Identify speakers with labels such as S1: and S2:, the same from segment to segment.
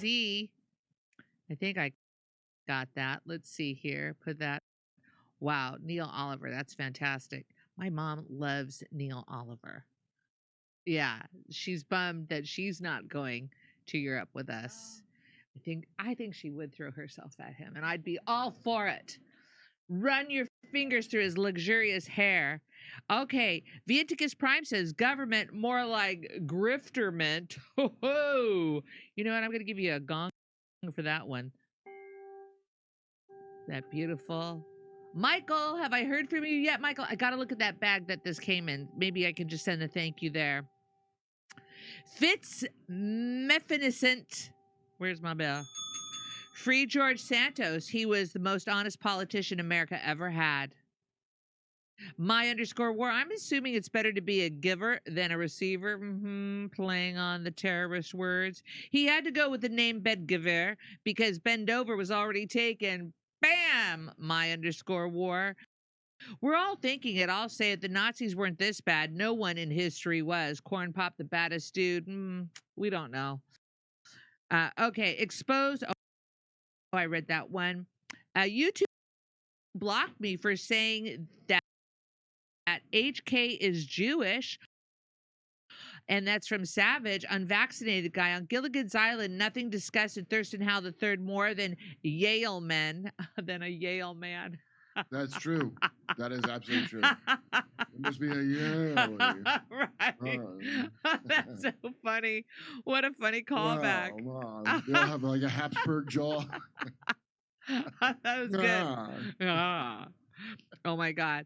S1: Z. I think I got that. Let's see here. Put that. Wow, Neil Oliver. That's fantastic. My mom loves Neil Oliver. Yeah, she's bummed that she's not going to Europe with us. I think she would throw herself at him, and I'd be all for it. Run your fingers through his luxurious hair. Okay, Viaticus Prime says government more like grifterment. Ho. You know what? I'm going to give you a gong for that one. That beautiful. Michael, have I heard from you yet, Michael? I got to look at that bag that this came in. Maybe I can just send a thank you there. Fitz Mephinicent. Where's my bell? Free George Santos. He was the most honest politician America ever had. My_war. I'm assuming it's better to be a giver than a receiver. Playing on the terrorist words. He had to go with the name Bedgiver because Bend Over was already taken. Bam! My_war. We're all thinking it. I'll say it. The Nazis weren't this bad. No one in history was. Corn Pop, the baddest dude. We don't know. Okay. Exposed. Oh, I read that one. YouTube blocked me for saying that HK is Jewish. And that's from Savage, unvaccinated guy on Gilligan's Island. Nothing disgusted Thurston Howell III more than Yale men, than a Yale man.
S2: That's true. That is absolutely true. It must be a Yale.
S1: Right. That's so funny. What a funny callback.
S2: They all have like a Habsburg jaw.
S1: That was good. Oh my God.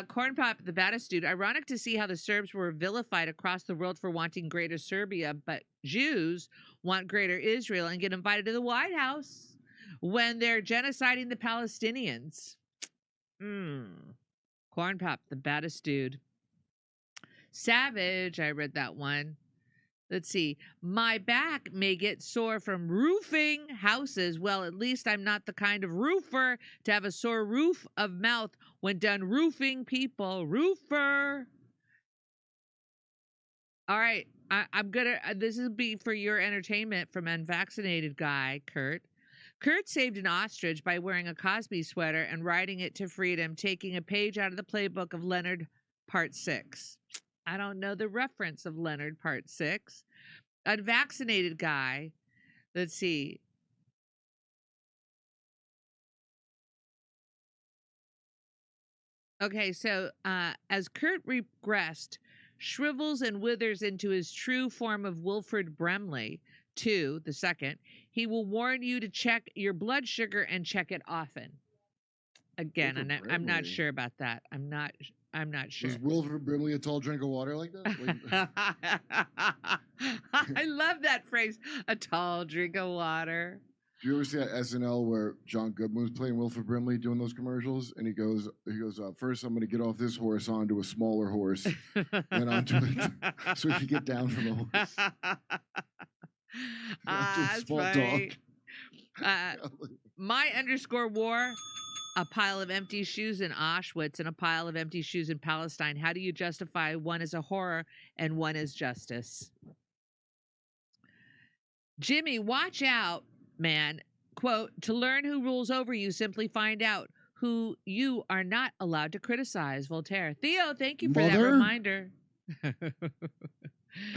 S1: Corn Pop, the baddest dude. Ironic to see how the Serbs were vilified across the world for wanting Greater Serbia, but Jews want Greater Israel and get invited to the White House when they're genociding the Palestinians. Corn Pop, the baddest dude. Savage, I read that one. Let's see. My back may get sore from roofing houses. Well, at least I'm not the kind of roofer to have a sore roof of mouth when done roofing people. Roofer. All right. I'm going to, this will be for your entertainment from unvaccinated guy, Kurt. Kurt saved an ostrich by wearing a Cosby sweater and riding it to freedom, taking a page out of the playbook of Leonard Part 6. I don't know the reference of Leonard Part 6. Unvaccinated guy. Let's see. Okay, so as Kurt regressed, shrivels and withers into his true form of Wilfred Brimley, 2, the second, he will warn you to check your blood sugar and check it often. Again, I'm not sure about that. I'm not sure.
S2: Was Wilfred Brimley a tall drink of water like that?
S1: I love that phrase, a tall drink of water.
S2: Do you ever see that SNL where John Goodman was playing Wilfred Brimley doing those commercials? And he goes, first I'm going to get off this horse onto a smaller horse, then onto it, so he can get down from the horse.
S1: Onto a small dog. My_war. A pile of empty shoes in Auschwitz and a pile of empty shoes in Palestine. How do you justify one as a horror and one as justice? Jimmy, watch out, man. Quote, to learn who rules over you, simply find out who you are not allowed to criticize. Voltaire. Theo, thank you for that reminder.
S2: I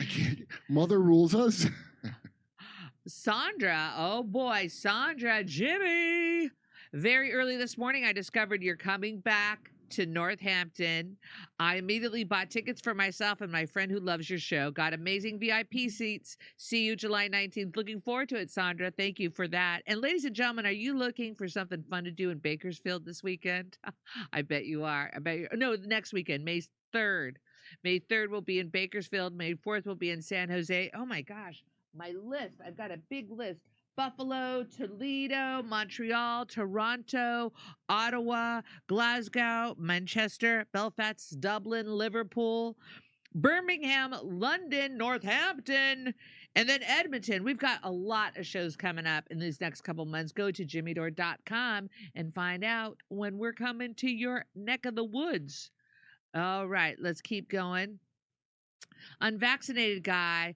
S2: can't. Mother rules us.
S1: Sandra. Oh boy, Sandra. Jimmy. Very early this morning, I discovered you're coming back to Northampton. I immediately bought tickets for myself and my friend who loves your show. Got amazing VIP seats. See you July 19th. Looking forward to it, Sandra. Thank you for that. And ladies and gentlemen, are you looking for something fun to do in Bakersfield this weekend? I bet you are. No, next weekend, May 3rd. May 3rd will be in Bakersfield. May 4th will be in San Jose. Oh my gosh, my list. I've got a big list. Buffalo, Toledo, Montreal, Toronto, Ottawa, Glasgow, Manchester, Belfast, Dublin, Liverpool, Birmingham, London, Northampton, and then Edmonton. We've got a lot of shows coming up in these next couple months. Go to jimmydore.com and find out when we're coming to your neck of the woods. All right, let's keep going. Unvaccinated guy.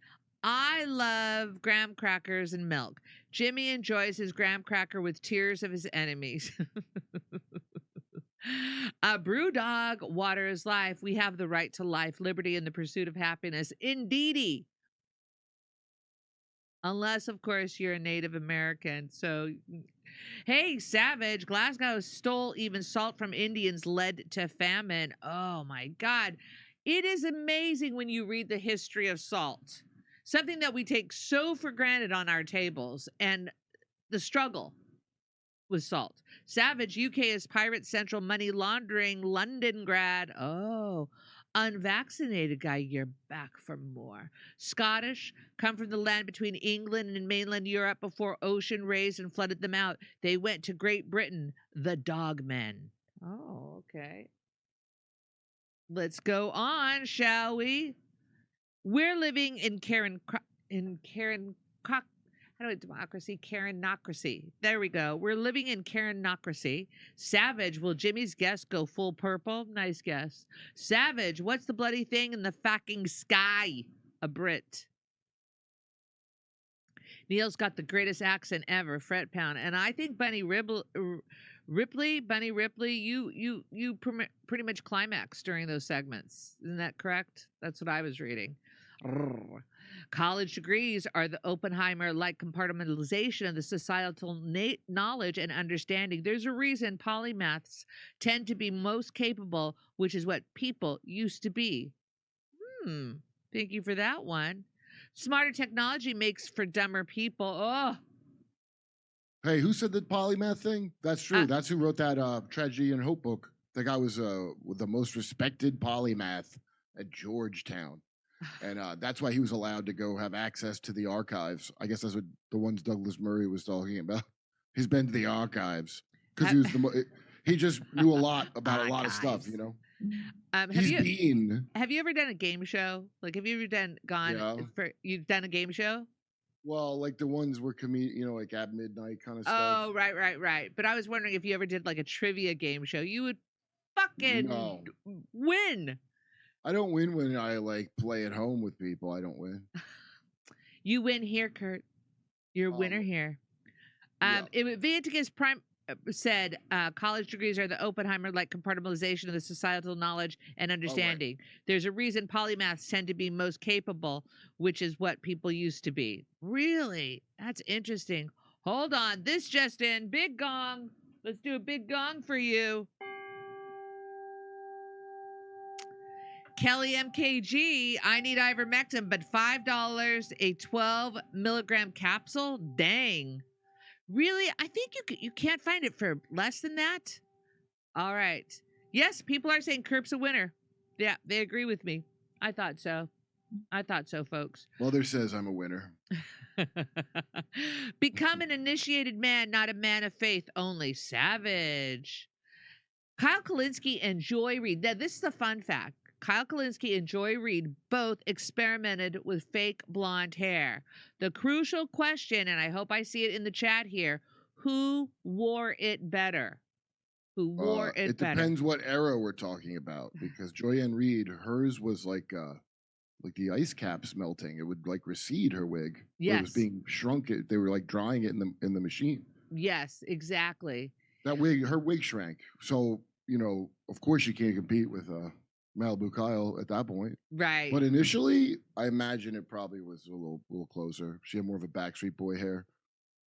S1: I love graham crackers and milk. Jimmy enjoys his graham cracker with tears of his enemies. A brew dog, water is life. We have the right to life, liberty, and the pursuit of happiness. Indeedy. Unless, of course, you're a Native American. So, hey, Savage, Glasgow stole even salt from Indians, led to famine. Oh my God. It is amazing when you read the history of salt, something that we take so for granted on our tables, and the struggle with salt. Savage, UK is pirate central money laundering London grad. Oh, unvaccinated guy, you're back for more. Scottish, come from the land between England and mainland Europe before ocean raised and flooded them out. They went to Great Britain, the dogmen. Oh, okay. Let's go on, shall we? We're living in how do I democracy? Karenocracy. There we go. We're living in Karenocracy. Savage, will Jimmy's guess go full purple? Nice guess. Savage, what's the bloody thing in the fucking sky? A Brit. Neil's got the greatest accent ever, Fret Pound. And I think Bunny Ripley, you pretty much climaxed during those segments. Isn't that correct? That's what I was reading. College degrees are the Oppenheimer-like compartmentalization of the societal knowledge and understanding. There's a reason polymaths tend to be most capable, which is what people used to be. Thank you for that one. Smarter technology makes for dumber people. Oh.
S2: Hey, who said the polymath thing? That's true. That's who wrote that Tragedy and Hope book. That guy was the most respected polymath at Georgetown. And that's why he was allowed to go have access to the archives. I guess that's what the ones Douglas Murray was talking about. He's been to the archives because he was he just knew a lot about a lot of stuff, you know.
S1: Have you ever done a game show? Like, have you ever you've done a game show?
S2: Well, like the ones where like at midnight kind of stuff.
S1: Oh, right. But I was wondering if you ever did like a trivia game show. You would fucking win.
S2: I don't win when I like play at home with people. I don't win.
S1: You win here, Kurt. You're a winner here. Vianticus Prime said college degrees are the Oppenheimer-like compartmentalization of the societal knowledge and understanding. There's a reason polymaths tend to be most capable, which is what people used to be. Really? That's interesting. Hold on. This just in. Big gong. Let's do a big gong for you. Kelly MKG, I need ivermectin, but $5 a 12 milligram capsule? Dang. Really? I think you can't find it for less than that. All right. Yes, people are saying Kirp's a winner. Yeah, they agree with me. I thought so, folks.
S2: Mother says I'm a winner.
S1: Become an initiated man, not a man of faith only. Savage. Kyle Kalinske and Joy Reid. Now, this is a fun fact. Kyle Kalinske and Joy Reid both experimented with fake blonde hair. The crucial question, and I hope I see it in the chat here, who wore it better? Who wore it better?
S2: It depends what era we're talking about, because Joyanne Reid, hers was like the ice caps melting. It would like recede her wig.
S1: Yes.
S2: It was being shrunk. They were like drying it in the machine.
S1: Yes, exactly.
S2: That wig, her wig shrank. So, of course you can't compete with Malibu Kyle at that point.
S1: Right.
S2: But initially, I imagine it probably was a little closer. She had more of a Backstreet Boy hair.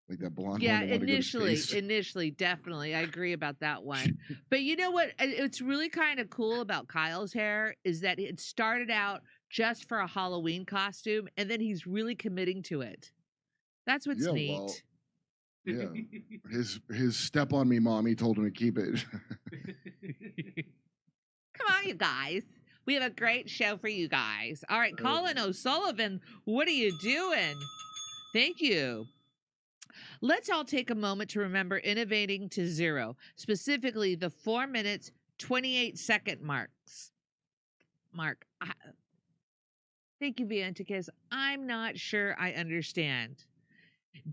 S2: Like that blonde one.
S1: Initially, definitely. I agree about that one. But you know what? It's really kind of cool about Kyle's hair is that it started out just for a Halloween costume, and then he's really committing to it. That's what's neat.
S2: Well, yeah. His step on me mommy told him to keep it.
S1: Come on, you guys. We have a great show for you guys. All right, Colin O'Sullivan, what are you doing? Thank you. Let's all take a moment to remember innovating to zero, specifically the 4 minutes, 28-second mark. Thank you, Vianticus. I'm not sure I understand.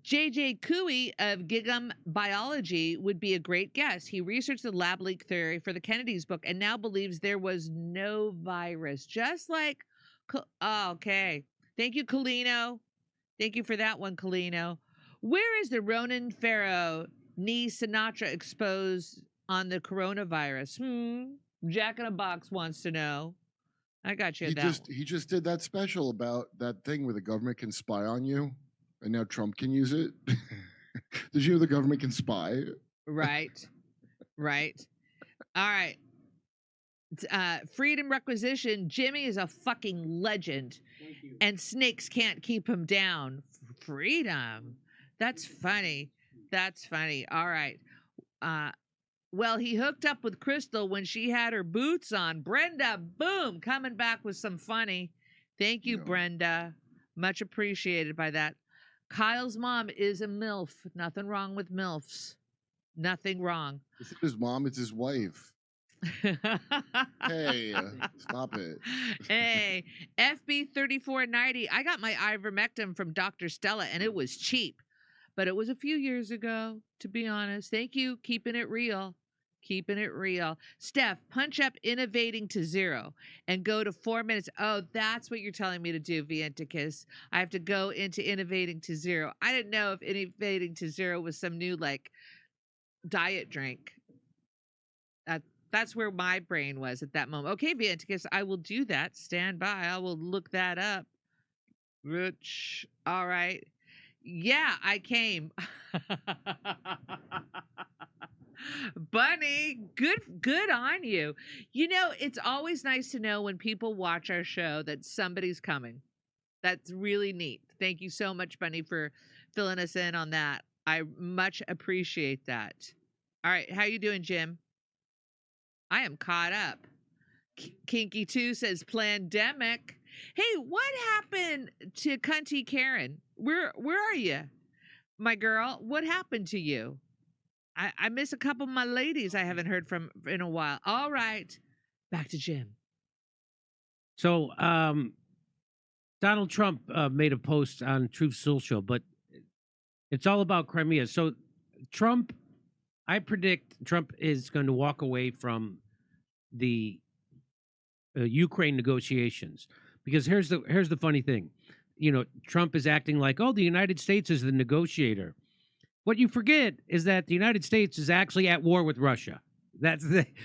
S1: JJ Cooey of Gigum Biology would be a great guest. He researched the lab leak theory for the Kennedy's book and now believes there was no virus. Just like, okay. Thank you, Colino. Thank you for that one, Colino. Where is the Ronan Farrow knee Sinatra exposed on the coronavirus? Jack in a Box wants to know. I got you
S2: He
S1: that
S2: just
S1: one.
S2: he just did that special about that thing where the government can spy on you, and now Trump can use it. Did you know the government can spy?
S1: Right. Right. All right. Freedom Requisition. Jimmy is a fucking legend.
S3: Thank you.
S1: And snakes can't keep him down. Freedom. That's funny. That's funny. All right. Well, he hooked up with Crystal when she had her boots on. Brenda, boom, coming back with some funny. Thank you,
S2: No.
S1: Brenda. Much appreciated by that. Kyle's mom is a MILF. Nothing wrong with MILFs. Nothing wrong.
S2: It's not his mom, it's his wife. Hey, stop it.
S1: Hey, FB 3490. I got my ivermectin from Dr. Stella and it was cheap, but it was a few years ago, to be honest. Thank you. Keeping it real. Keeping it real. Steph, punch up innovating to 0 and go to 4 minutes. Oh, that's what you're telling me to do, Vienticus. I have to go into innovating to 0. I didn't know if innovating to 0 was some new like diet drink. That's where my brain was at that moment. Okay, Vienticus, I will do that. Stand by. I will look that up. Rich. All right. Yeah, I came. Bunny, good on you. You know, it's always nice to know when people watch our show that somebody's coming. That's really neat. Thank you so much, Bunny, for filling us in on that. I much appreciate that. All right, how you doing, Jim? I am caught up. Kinky2 says pandemic. Hey, what happened to Cunty Karen? Where are you, my girl? What happened to you? I miss a couple of my ladies I haven't heard from in a while. All right, back to Jim.
S3: So, Donald Trump made a post on Truth Social, but it's all about Crimea. So, I predict Trump is going to walk away from the Ukraine negotiations because here's the funny thing. You know, Trump is acting like, oh, the United States is the negotiator. What you forget is that the United States is actually at war with Russia. And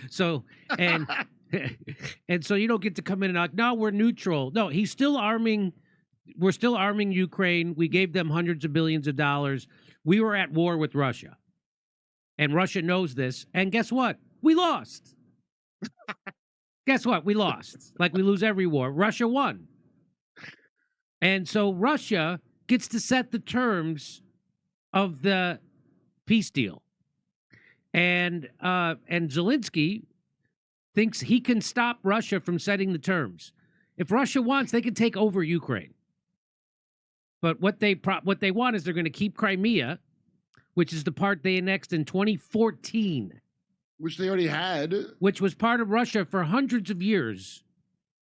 S3: so you don't get to come in and like, no, we're neutral. No, we're still arming Ukraine. We gave them hundreds of billions of dollars. We were at war with Russia. And Russia knows this. And guess what? We lost. Guess what? We lost. Like we lose every war. Russia won. And so Russia gets to set the terms of the peace deal. And Zelensky thinks he can stop Russia from setting the terms. If Russia wants, they can take over Ukraine. But what they want is they're going to keep Crimea, which is the part they annexed in 2014.
S2: Which they already had.
S3: Which was part of Russia for hundreds of years.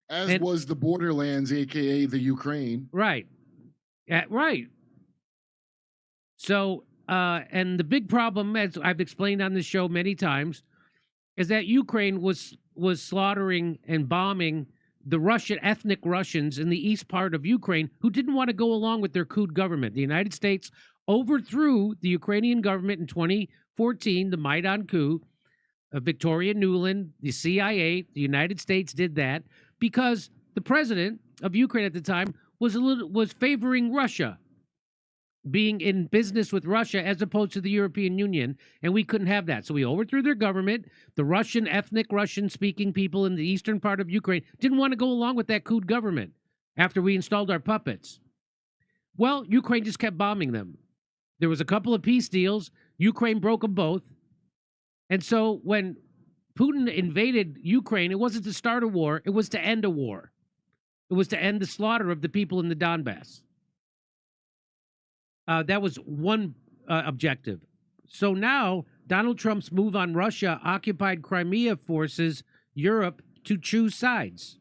S2: As was the borderlands, a.k.a. the Ukraine.
S3: Right. Right. So, and the big problem, as I've explained on this show many times, is that Ukraine was slaughtering and bombing the ethnic Russians in the east part of Ukraine who didn't want to go along with their coup government. The United States overthrew the Ukrainian government in 2014, the Maidan coup. Victoria Nuland, the CIA, the United States did that because the president of Ukraine at the time was favoring Russia, being in business with Russia as opposed to the European Union, and we couldn't have that. So we overthrew their government. The ethnic Russian-speaking people in the eastern part of Ukraine didn't want to go along with that coup government after we installed our puppets. Well, Ukraine just kept bombing them. There was a couple of peace deals. Ukraine broke them both. And so when Putin invaded Ukraine, it wasn't to start a war. It was to end a war. It was to end the slaughter of the people in the Donbass. That was one objective. So now Donald Trump's move on Russia occupied Crimea forces Europe to choose sides.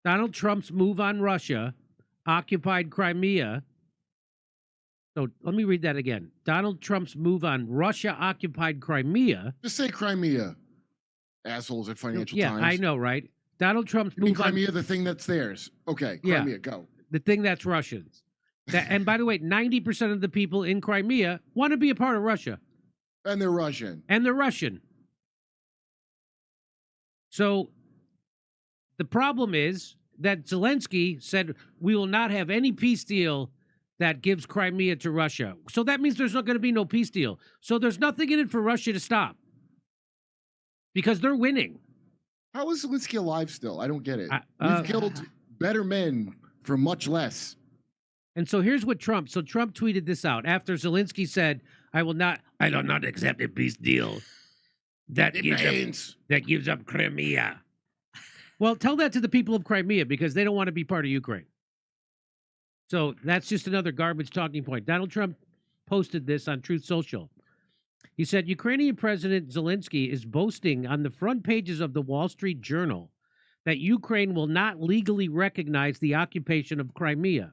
S3: Donald Trump's move on Russia occupied Crimea. So let me read that again. Donald Trump's move on Russia occupied Crimea.
S2: Just say Crimea, assholes at Financial Times.
S3: Yeah, I know, right? Donald Trump's move on
S2: Crimea, the thing that's theirs. Okay, Crimea, go.
S3: the thing that's Russians. And by the way, 90% of the people in Crimea want to be a part of Russia.
S2: And they're Russian.
S3: And they're Russian. So the problem is that Zelensky said we will not have any peace deal that gives Crimea to Russia. So that means there's not going to be no peace deal. So there's nothing in it for Russia to stop because they're winning.
S2: How is Zelensky alive still? I don't get it. We've killed better men for much less.
S3: And so here's what Trump tweeted this out after Zelensky said, I will not accept a peace deal that gives up Crimea. Well, tell that to the people of Crimea because they don't want to be part of Ukraine. So that's just another garbage talking point. Donald Trump posted this on Truth Social. He said, Ukrainian President Zelensky is boasting on the front pages of the Wall Street Journal that Ukraine will not legally recognize the occupation of Crimea.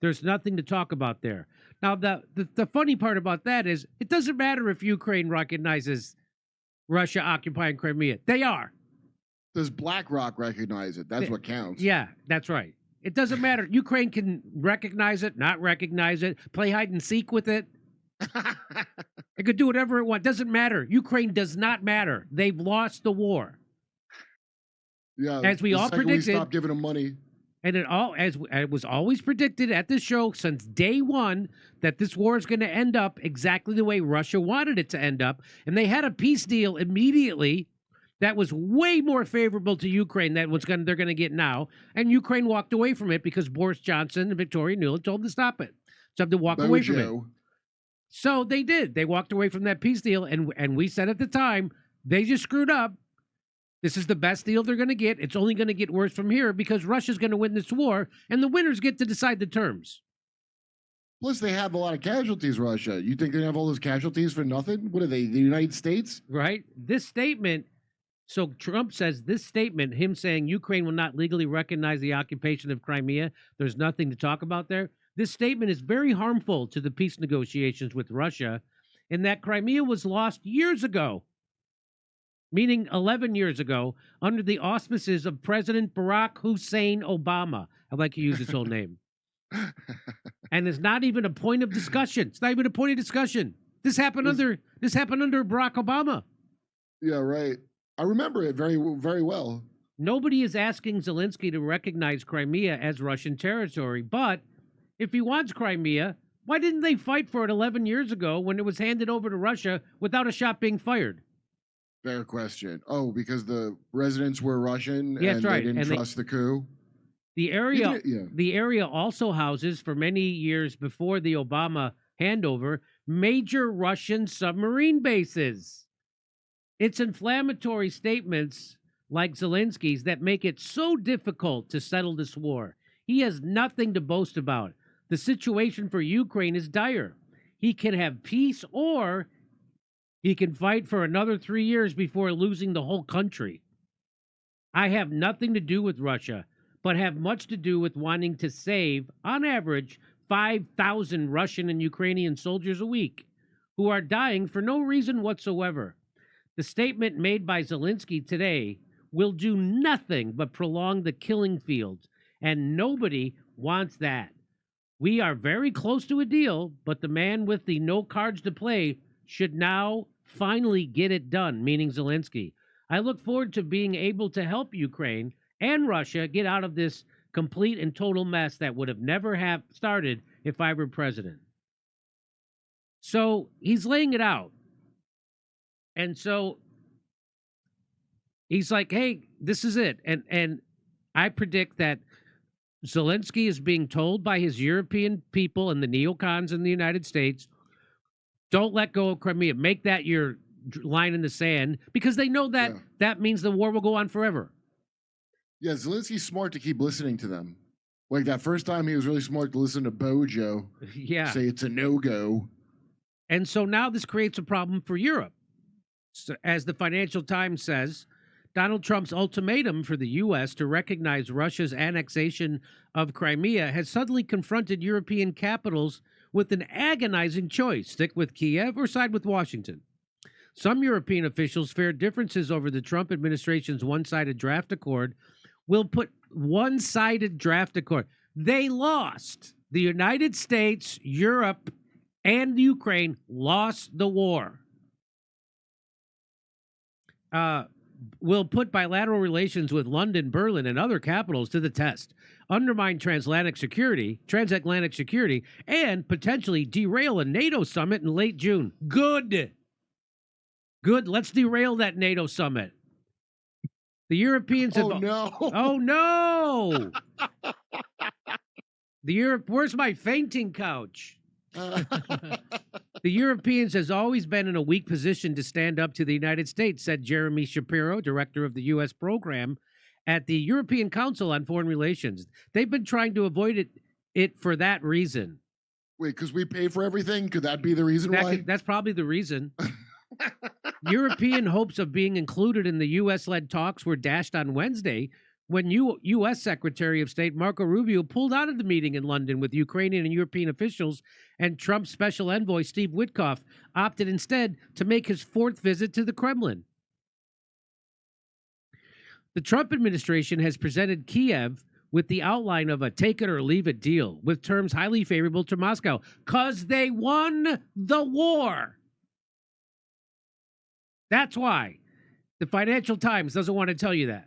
S3: There's nothing to talk about there. Now, the funny part about that is it doesn't matter if Ukraine recognizes Russia occupying Crimea. They are.
S2: Does BlackRock recognize it? That's what counts.
S3: Yeah, that's right. It doesn't matter. Ukraine can recognize it, not recognize it, play hide and seek with it. It could do whatever it wants. Doesn't matter. Ukraine does not matter. They've lost the war.
S2: Yeah,
S3: as we all predicted.
S2: We stopped giving them money.
S3: And as it was always predicted at this show since day one that this war is going to end up exactly the way Russia wanted it to end up. And they had a peace deal immediately that was way more favorable to Ukraine than they're going to get now. And Ukraine walked away from it because Boris Johnson and Victoria Nuland told them to stop it. So they walk away from it. So they did. They walked away from that peace deal. And we said at the time, they just screwed up. This is the best deal they're going to get. It's only going to get worse from here because Russia's going to win this war, and the winners get to decide the terms.
S2: Plus, they have a lot of casualties, Russia. You think they have all those casualties for nothing? What are they, the United States?
S3: Right. This statement, so Trump says this statement, him saying Ukraine will not legally recognize the occupation of Crimea, there's nothing to talk about there. This statement is very harmful to the peace negotiations with Russia in that Crimea was lost years ago. Meaning 11 years ago, under the auspices of President Barack Hussein Obama. I like to use his whole name. And it's not even a point of discussion. It's not even a point of discussion. This happened under Barack Obama.
S2: Yeah, right. I remember it very, very well.
S3: Nobody is asking Zelensky to recognize Crimea as Russian territory. But if he wants Crimea, why didn't they fight for it 11 years ago when it was handed over to Russia without a shot being fired?
S2: Fair question. Oh, because the residents were Russian
S3: Yeah,
S2: and
S3: right.
S2: they didn't trust the coup?
S3: The area also houses, for many years before the Obama handover, major Russian submarine bases. It's inflammatory statements like Zelensky's that make it so difficult to settle this war. He has nothing to boast about. The situation for Ukraine is dire. He can have peace or he can fight for another 3 years before losing the whole country. I have nothing to do with Russia, but have much to do with wanting to save, on average, 5,000 Russian and Ukrainian soldiers a week who are dying for no reason whatsoever. The statement made by Zelensky today will do nothing but prolong the killing fields, and nobody wants that. We are very close to a deal, but the man with the no cards to play should now finally get it done, meaning Zelensky. I look forward to being able to help Ukraine and Russia get out of this complete and total mess that would have never have started if I were president. So he's laying it out. And so he's like, hey, this is it. And I predict that Zelensky is being told by his European people and the neocons in the United States, don't let go of Crimea. Make that your line in the sand because they know that that means the war will go on forever.
S2: Yeah, Zelensky's smart to keep listening to them. Like that first time he was really smart to listen to Bojo say it's a no-go.
S3: And so now this creates a problem for Europe. So, as the Financial Times says, Donald Trump's ultimatum for the U.S. to recognize Russia's annexation of Crimea has suddenly confronted European capitals with an agonizing choice: stick with Kiev or side with Washington. Some European officials fear differences over the Trump administration's one-sided draft accord will put one-sided draft accord. They lost. The United States, Europe, and Ukraine lost the war. Will put bilateral relations with London, Berlin, and other capitals to the test, undermine transatlantic security, and potentially derail a NATO summit in late June. Good. Let's derail that NATO summit. The Europeans have.
S2: Oh no!
S3: Oh no! Where's my fainting couch? The Europeans has always been in a weak position to stand up to the United States, said Jeremy Shapiro, director of the U.S. program at the European Council on Foreign Relations. They've been trying to avoid it for that reason.
S2: Wait, because we pay for everything? Could that be the reason why?
S3: That's probably the reason. European hopes of being included in the U.S.-led talks were dashed on Wednesday when U.S. Secretary of State Marco Rubio pulled out of the meeting in London with Ukrainian and European officials, and Trump's special envoy Steve Witkoff opted instead to make his fourth visit to the Kremlin. The Trump administration has presented Kiev with the outline of a take-it-or-leave-it deal with terms highly favorable to Moscow because they won the war. That's why. The Financial Times doesn't want to tell you that.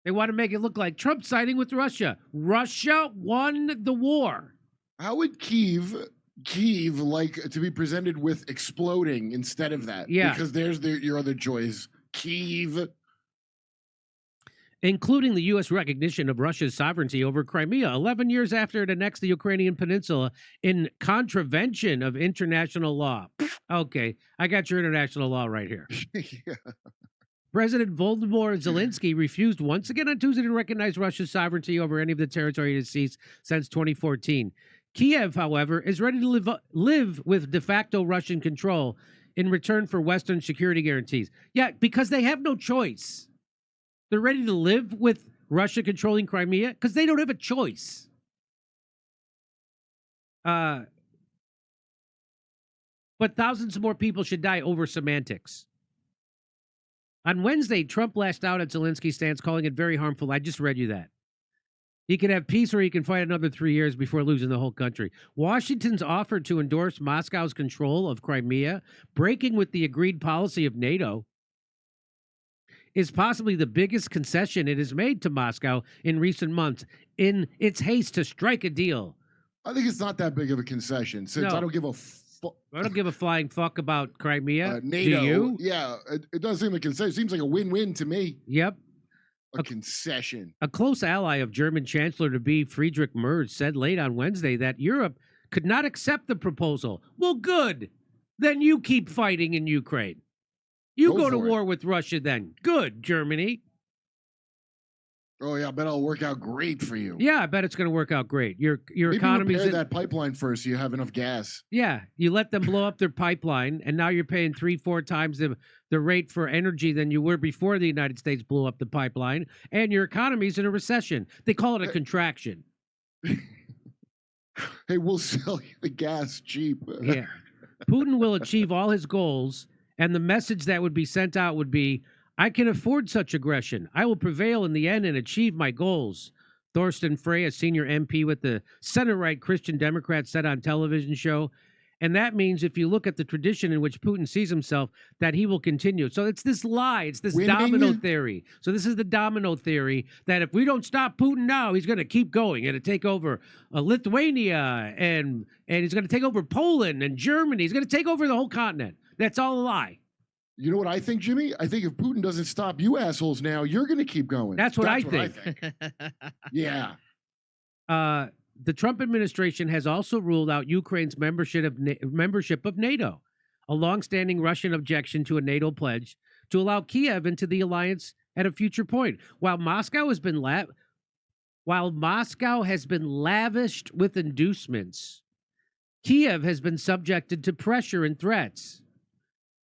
S3: They want to make it look like Trump siding with Russia. Russia won the war.
S2: How would Kiev like to be presented with exploding instead of that?
S3: Yeah.
S2: Because there's your other choice. Kiev.
S3: Including the U.S. recognition of Russia's sovereignty over Crimea 11 years after it annexed the Ukrainian peninsula in contravention of international law. Okay, I got your international law right here.
S2: Yeah.
S3: President Volodymyr Zelensky refused once again on Tuesday to recognize Russia's sovereignty over any of the territory it has seized since 2014. Kiev, however, is ready to live with de facto Russian control in return for Western security guarantees. Yeah, because they have no choice. They're ready to live with Russia controlling Crimea because they don't have a choice. But thousands more people should die over semantics. On Wednesday, Trump lashed out at Zelensky's stance, calling it very harmful. I just read you that. He can have peace or he can fight another 3 years before losing the whole country. Washington's offer to endorse Moscow's control of Crimea, breaking with the agreed policy of NATO, is possibly the biggest concession it has made to Moscow in recent months in its haste to strike a deal.
S2: I think it's not that big of a concession since
S3: No.
S2: I don't give a
S3: I don't give a flying fuck about Crimea.
S2: NATO.
S3: Do you?
S2: Yeah, it does seem like a concession. It seems like a win-win to me.
S3: Yep.
S2: A concession.
S3: A close ally of German Chancellor-to-be Friedrich Merz said late on Wednesday that Europe could not accept the proposal. Well, good. Then you keep fighting in Ukraine. You go to
S2: for it.
S3: war with Russia then. Good, Germany.
S2: Oh yeah, I bet it'll work out great for you.
S3: Yeah, I bet it's going to work out great. Your
S2: Maybe
S3: economy's
S2: repair
S3: in,
S2: that pipeline first so you have enough gas.
S3: yeah. You let them blow up their pipeline, and now you're paying 3-4 times the rate for energy than you were before the United States blew up the pipeline, and your economy's in a recession. They call it a contraction.
S2: Hey, we'll sell you the gas cheap.
S3: Yeah. Putin will achieve all his goals, and the message that would be sent out would be, I can afford such aggression. I will prevail in the end and achieve my goals. Thorsten Frey, a senior MP with the center-right Christian Democrats, said on television show. And that means if you look at the tradition in which Putin sees himself, that he will continue. So it's this lie. It's this
S2: Winning?
S3: domino theory. So this is the domino theory that if we don't stop Putin now, he's going to keep going and to take over Lithuania and he's going to take over Poland and Germany. He's going to take over the whole continent. That's all a lie.
S2: You know what I think, Jimmy? I think if Putin doesn't stop you assholes now, you're going to keep going.
S3: That's what I think.
S2: Yeah.
S3: The Trump administration has also ruled out Ukraine's membership of NATO, a longstanding Russian objection to a NATO pledge to allow Kiev into the alliance at a future point. While Moscow has been lavished with inducements, Kiev has been subjected to pressure and threats.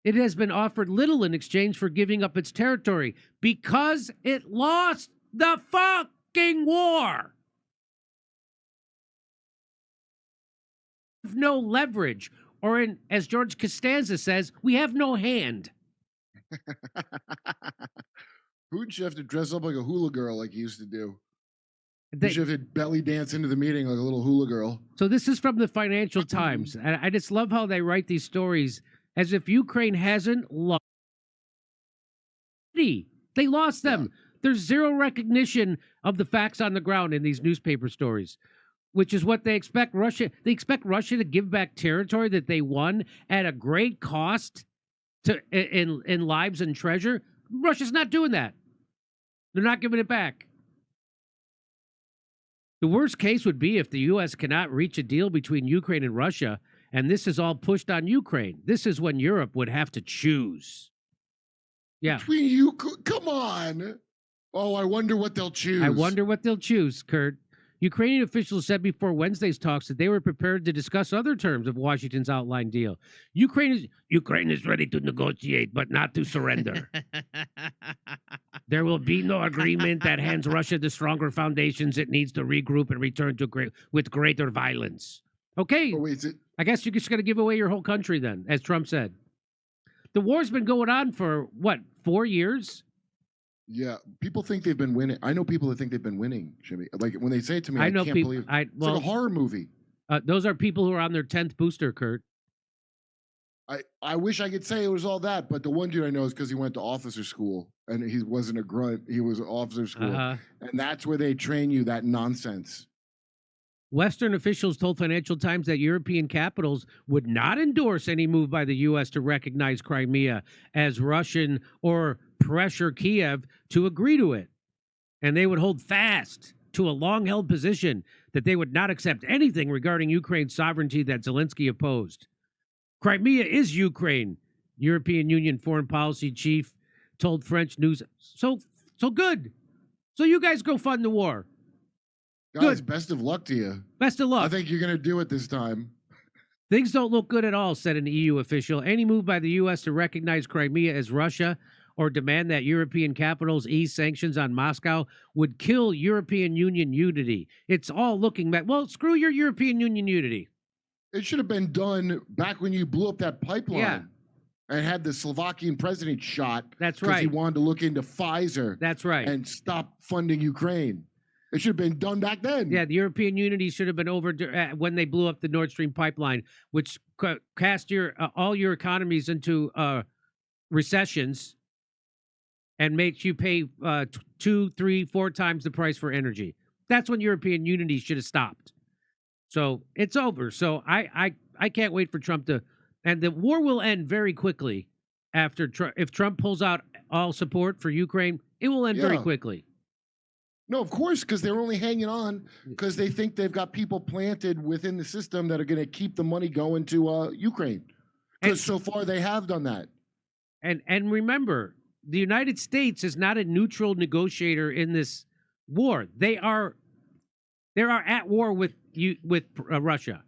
S3: It has been offered little in exchange for giving up its territory because it lost the fucking war. No leverage, or as George Costanza says, we have no hand.
S2: Putin should have to dress up like a hula girl like he used to do. You should have belly dance into the meeting like a little hula girl.
S3: So this is from the Financial Times. And I just love how they write these stories as if Ukraine hasn't lost. They lost them.
S2: Yeah.
S3: There's zero recognition of the facts on the ground in these newspaper stories, which is what they expect Russia. They expect Russia to give back territory that they won at a great cost in lives and treasure. Russia's not doing that. They're not giving it back. The worst case would be if the U.S. cannot reach a deal between Ukraine and Russia, and this is all pushed on Ukraine. This is when Europe would have to choose. Yeah.
S2: Between you, come on. Oh, I wonder what they'll choose.
S3: I wonder what they'll choose, Kurt. Ukrainian officials said before Wednesday's talks that they were prepared to discuss other terms of Washington's outlined deal. Ukraine is ready to negotiate, but not to surrender. There will be no agreement that hands Russia the stronger foundations it needs to regroup and return to with greater violence. Okay,
S2: Oh, wait,
S3: I guess you're just going to give away your whole country then, as Trump said. The war's been going on for, what, 4 years?
S2: yeah, people think they've been winning. I know people that think they've been winning, Jimmy. Like when they say it to me, I
S3: know
S2: can't
S3: people.
S2: believe it's like a horror movie.
S3: Those are people who are on their 10th booster, Kurt.
S2: I wish I could say it was all that, but the one dude I know is because he went to officer school and he wasn't a grunt. He was an officer school. And that's where they train you that nonsense.
S3: Western officials told Financial Times that European capitals would not endorse any move by the U.S. to recognize Crimea as Russian or pressure Kiev to agree to it. And they would hold fast to a long-held position that they would not accept anything regarding Ukraine's sovereignty that Zelensky opposed. Crimea is Ukraine, European Union foreign policy chief told French news. So good. So you guys go fund the war.
S2: Guys, best of luck to you.
S3: Best of luck.
S2: I think you're going to do it this time.
S3: Things don't look good at all, said an EU official. Any move by the U.S. to recognize Crimea as Russia or demand that European capitals ease sanctions on Moscow would kill European Union unity. It's all looking back. Well, screw your European Union unity.
S2: It should have been done back when you blew up that pipeline.
S3: Yeah.
S2: And had the Slovakian president shot.
S3: That's
S2: because
S3: right.
S2: he wanted to look into Pfizer.
S3: That's right.
S2: And stop funding Ukraine. It should have been done back then.
S3: Yeah, the European unity should have been over when they blew up the Nord Stream pipeline, which cast all your economies into recessions and makes you pay 2, 3, 4 times the price for energy. That's when European unity should have stopped. So it's over. So I can't wait for Trump to, and the war will end very quickly after if Trump pulls out all support for Ukraine, it will end very quickly.
S2: No, of course, because they're only hanging on because they think they've got people planted within the system that are going to keep the money going to Ukraine. Because so far they have done that.
S3: And remember, the United States is not a neutral negotiator in this war. They are at war with Russia,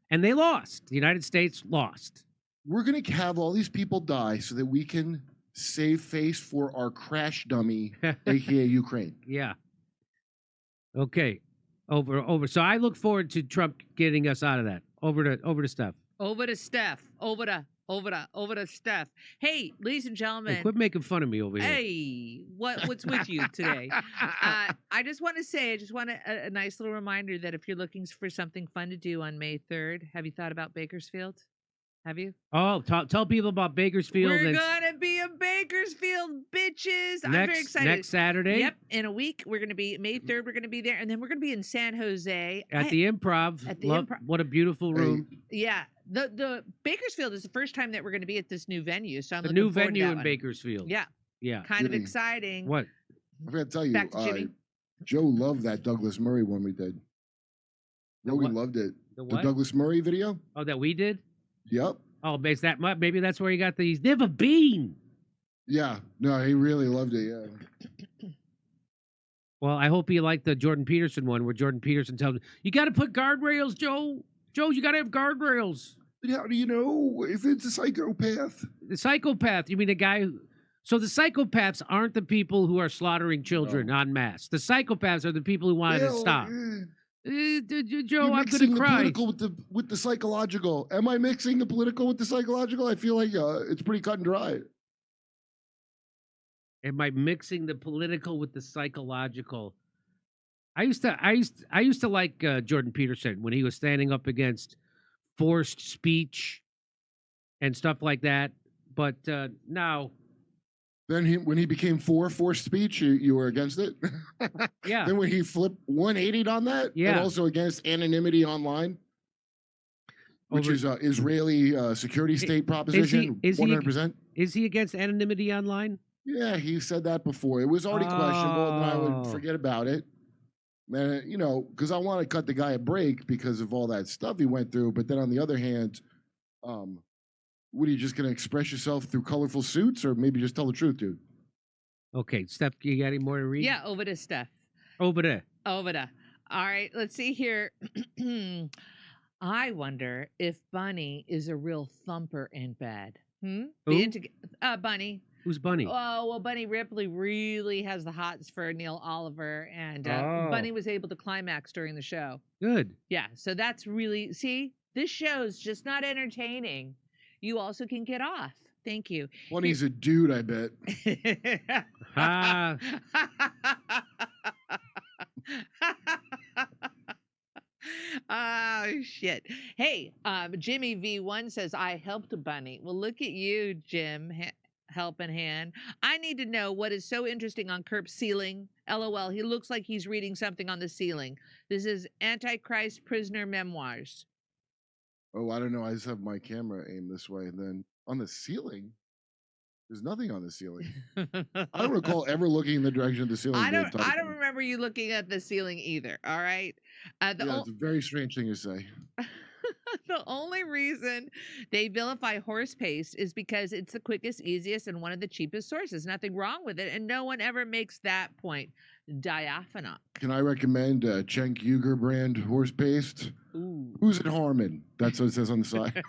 S3: and they lost. The United States lost.
S2: We're going to have all these people die so that we can save face for our crash dummy, aka Ukraine.
S3: Yeah. Okay. Over. So I look forward to Trump getting us out of that. Over to Steph.
S1: Over to Steph. Over to Steph. Hey, ladies and gentlemen.
S3: Hey, quit making fun of me over here.
S1: Hey, what's with you today? I just want to say, a nice little reminder that if you're looking for something fun to do on May 3rd, have you thought about Bakersfield? Have you?
S3: Oh, tell people about Bakersfield.
S1: We're gonna be in Bakersfield, bitches. I'm very excited.
S3: Next Saturday.
S1: Yep, in a week. We're gonna be May 3rd. We're gonna be there, and then we're gonna be in San Jose
S3: at the Improv.
S1: At the Improv.
S3: What a beautiful room.
S1: Yeah, the Bakersfield is the first time that we're gonna be at this new venue. So I'm
S3: the
S1: looking
S3: new
S1: forward
S3: venue
S1: to that
S3: in
S1: one.
S3: Bakersfield.
S1: Yeah, kind of exciting.
S3: What?
S2: I forgot to tell you,
S1: Back to Jimmy.
S2: Joe loved that Douglas Murray one we did. Rogan loved it.
S3: The
S2: The
S3: what?
S2: Douglas Murray video.
S3: Oh, that we did?
S2: Yep.
S3: Oh, maybe that's where he got these. Never been.
S2: Yeah. No, he really loved it. Yeah.
S3: Well, I hope you like the Jordan Peterson one where Jordan Peterson tells him, you got to put guardrails, Joe. Joe, you got to have guardrails.
S2: But how do you know if it's a psychopath?
S3: The psychopath, you mean the guy who... So the psychopaths aren't the people who are slaughtering children en masse. The psychopaths are the people who wanted to stop. Joe, I'm going to cry.
S2: The political with the psychological. Am I mixing the political with the psychological? I feel like it's pretty cut and dry.
S3: Am I mixing the political with the psychological? I used to like Jordan Peterson when he was standing up against forced speech and stuff like that. But now,
S2: Then when he became for forced speech, you were against it.
S3: yeah,
S2: Then when he flipped 180 on that, and
S3: Yeah.
S2: also against anonymity online, which
S3: over,
S2: is a Israeli security state proposition,
S3: is he
S2: 100%.
S3: is he against anonymity online?
S2: Yeah, he said that before. It was already questionable, and I would
S3: Oh.
S2: forget about it. Man, because I want to cut the guy a break because of all that stuff he went through. But then on the other hand, what are you just going to express yourself through colorful suits, or maybe just tell the truth, dude?
S3: Okay, Steph, you got any more to read?
S1: Yeah, over to Steph.
S3: Over there.
S1: Over to. All right, let's see here. I wonder if Bunny is a real thumper in bed.
S3: Who?
S1: Bunny.
S3: Who's Bunny?
S1: Oh, well, Bunny Ripley really has the hots for Neil Oliver, and
S3: Oh.
S1: Bunny was able to climax during the show.
S3: Good.
S1: Yeah, so that's really, see, this show's just not entertaining. You also can get off. Thank you.
S2: Bunny's a dude, I bet.
S3: Ah.
S1: Oh shit. Hey, Jimmy V1 says I helped Bunny. Well, look at you, Jim. Helping hand. I need to know what is so interesting on Kirk's ceiling. LOL. He looks like he's reading something on the ceiling. This is Antichrist Prisoner Memoirs.
S2: Oh, I don't know. I just have my camera aimed this way, and then on the ceiling, there's nothing on the ceiling. I don't recall ever looking in the direction of the ceiling.
S1: I
S2: the
S1: don't.
S2: entire
S1: I don't
S2: time.
S1: remember you looking at the ceiling either. All right.
S2: Yeah, it's a very strange thing to say.
S1: The only reason they vilify horse paste is because it's the quickest, easiest, and one of the cheapest sources. Nothing wrong with it, and no one ever makes that point. Diaphanok.
S2: Can I recommend Cenk Uyghur brand horse paste?
S1: Ooh.
S2: Who's it harming? That's what it says on the side.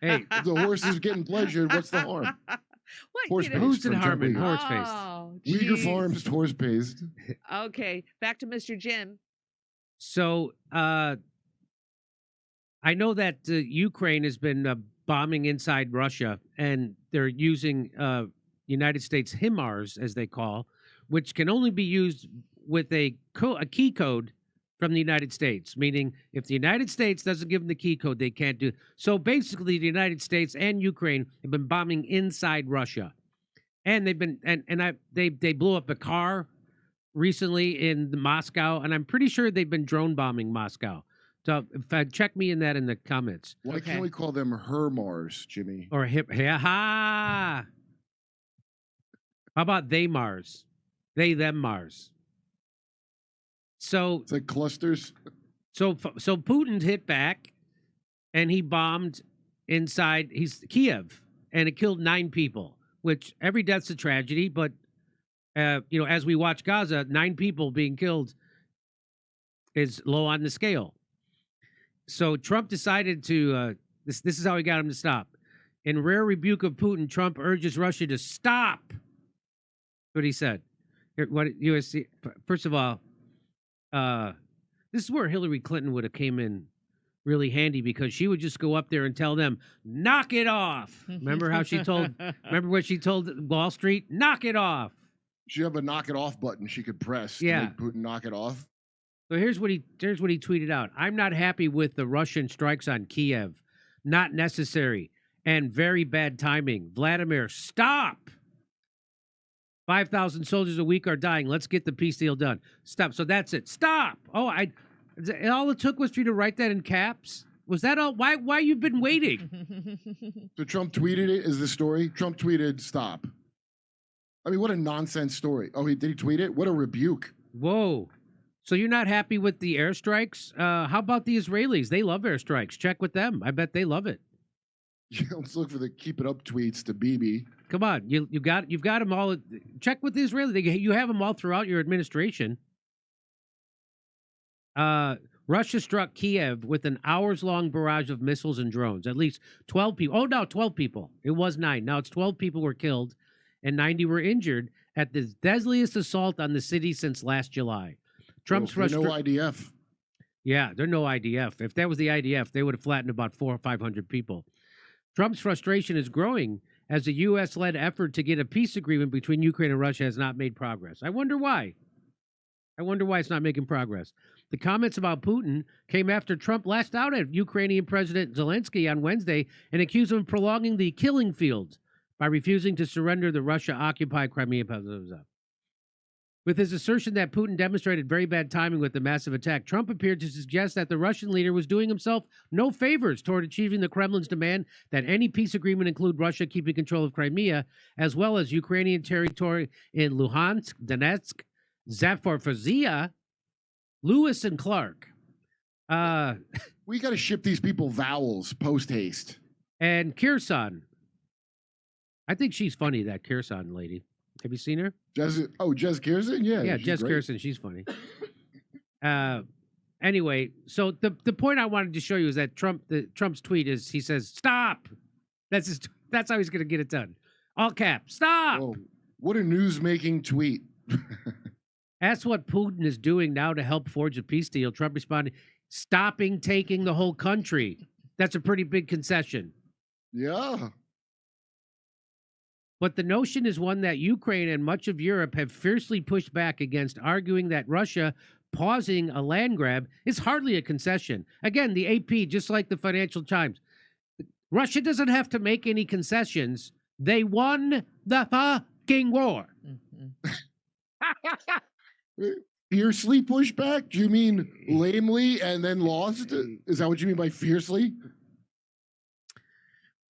S3: Hey,
S2: If the horse is getting pleasured, what's the harm?
S1: What?
S2: Horse
S1: you know-
S2: paste
S3: who's it
S2: from Cenk
S3: harming?
S2: Uyghur.
S3: Horse paste.
S1: Oh,
S2: Uyghur
S1: geez.
S2: Farms horse paste.
S1: Okay, back to Mr. Jim.
S3: So I know that Ukraine has been bombing inside Russia, and they're using United States HIMARS, as they call, which can only be used with a key code from the United States, meaning if the United States doesn't give them the key code, they can't do. So basically, the United States and Ukraine have been bombing inside Russia, and they've been they blew up a car recently in Moscow, and I'm pretty sure they've been drone bombing Moscow. So check me in that in the comments.
S2: Why
S1: Okay.
S2: can't we call them her Mars, Jimmy?
S3: Or ha. How about they Mars? They them Mars. So
S2: It's like clusters.
S3: so Putin hit back, and he bombed inside Kiev, and it killed 9 people. Which every death's a tragedy, but as we watch Gaza, 9 people being killed is low on the scale. So Trump decided to this is how he got him to stop. In rare rebuke of Putin, Trump urges Russia to stop. What he said. What USC? First of all, this is where Hillary Clinton would have came in really handy, because she would just go up there and tell them, "Knock it off." Remember how she told? Remember what she told Wall Street? Knock it off.
S2: She have a knock it off button she could press
S3: Yeah.
S2: to make Putin knock it off.
S3: So here's what he tweeted out. I'm not happy with the Russian strikes on Kiev. Not necessary and very bad timing. Vladimir, stop. 5,000 soldiers a week are dying. Let's get the peace deal done. Stop. So that's it. Stop. Oh, all it took was for you to write that in caps. Was that all? Why you've been waiting?
S2: So Trump tweeted it as the story. Trump tweeted, "Stop." I mean, what a nonsense story. Oh, did he tweet it? What a rebuke.
S3: Whoa. So you're not happy with the airstrikes? How about the Israelis? They love airstrikes. Check with them. I bet they love it.
S2: Yeah, let's look for the keep it up tweets to Bibi.
S3: Come on, you've got them all. Check with the Israeli. You have them all throughout your administration. Russia struck Kiev with an hours-long barrage of missiles and drones. At least 12 people. Oh, no, 12 people. It was 9. Now it's 12 people were killed and 90 were injured at the deadliest assault on the city since last July. Trump's
S2: no IDF.
S3: Yeah, they're no IDF. If that was the IDF, they would have flattened about 400 or 500 people. Trump's frustration is growing as the U.S.-led effort to get a peace agreement between Ukraine and Russia has not made progress. I wonder why. I wonder why it's not making progress. The comments about Putin came after Trump lashed out at Ukrainian President Zelensky on Wednesday and accused him of prolonging the killing fields by refusing to surrender the Russia-occupied Crimea. With his assertion that Putin demonstrated very bad timing with the massive attack, Trump appeared to suggest that the Russian leader was doing himself no favors toward achieving the Kremlin's demand that any peace agreement include Russia keeping control of Crimea, as well as Ukrainian territory in Luhansk, Donetsk, Zaporizhzhia, Lewis and Clark.
S2: We got to ship these people vowels post haste.
S3: And Kherson. I think she's funny, that Kherson lady. Have you seen her?
S2: Jez Kirsten? Yeah,
S3: Jez
S2: great.
S3: Kirsten. She's funny. Anyway, so the point I wanted to show you is that Trump's tweet is he says, "Stop." That's how he's going to get it done. All caps. Stop.
S2: Whoa, what a news-making tweet.
S3: That's what Putin is doing now to help forge a peace deal. Trump responded, "Stopping taking the whole country." That's a pretty big concession.
S2: Yeah.
S3: But the notion is one that Ukraine and much of Europe have fiercely pushed back against, arguing that Russia pausing a land grab is hardly a concession. Again, the AP, just like the Financial Times, Russia doesn't have to make any concessions. They won the fucking war.
S2: Fiercely pushed back? Do you mean lamely and then lost? Is that what you mean by fiercely?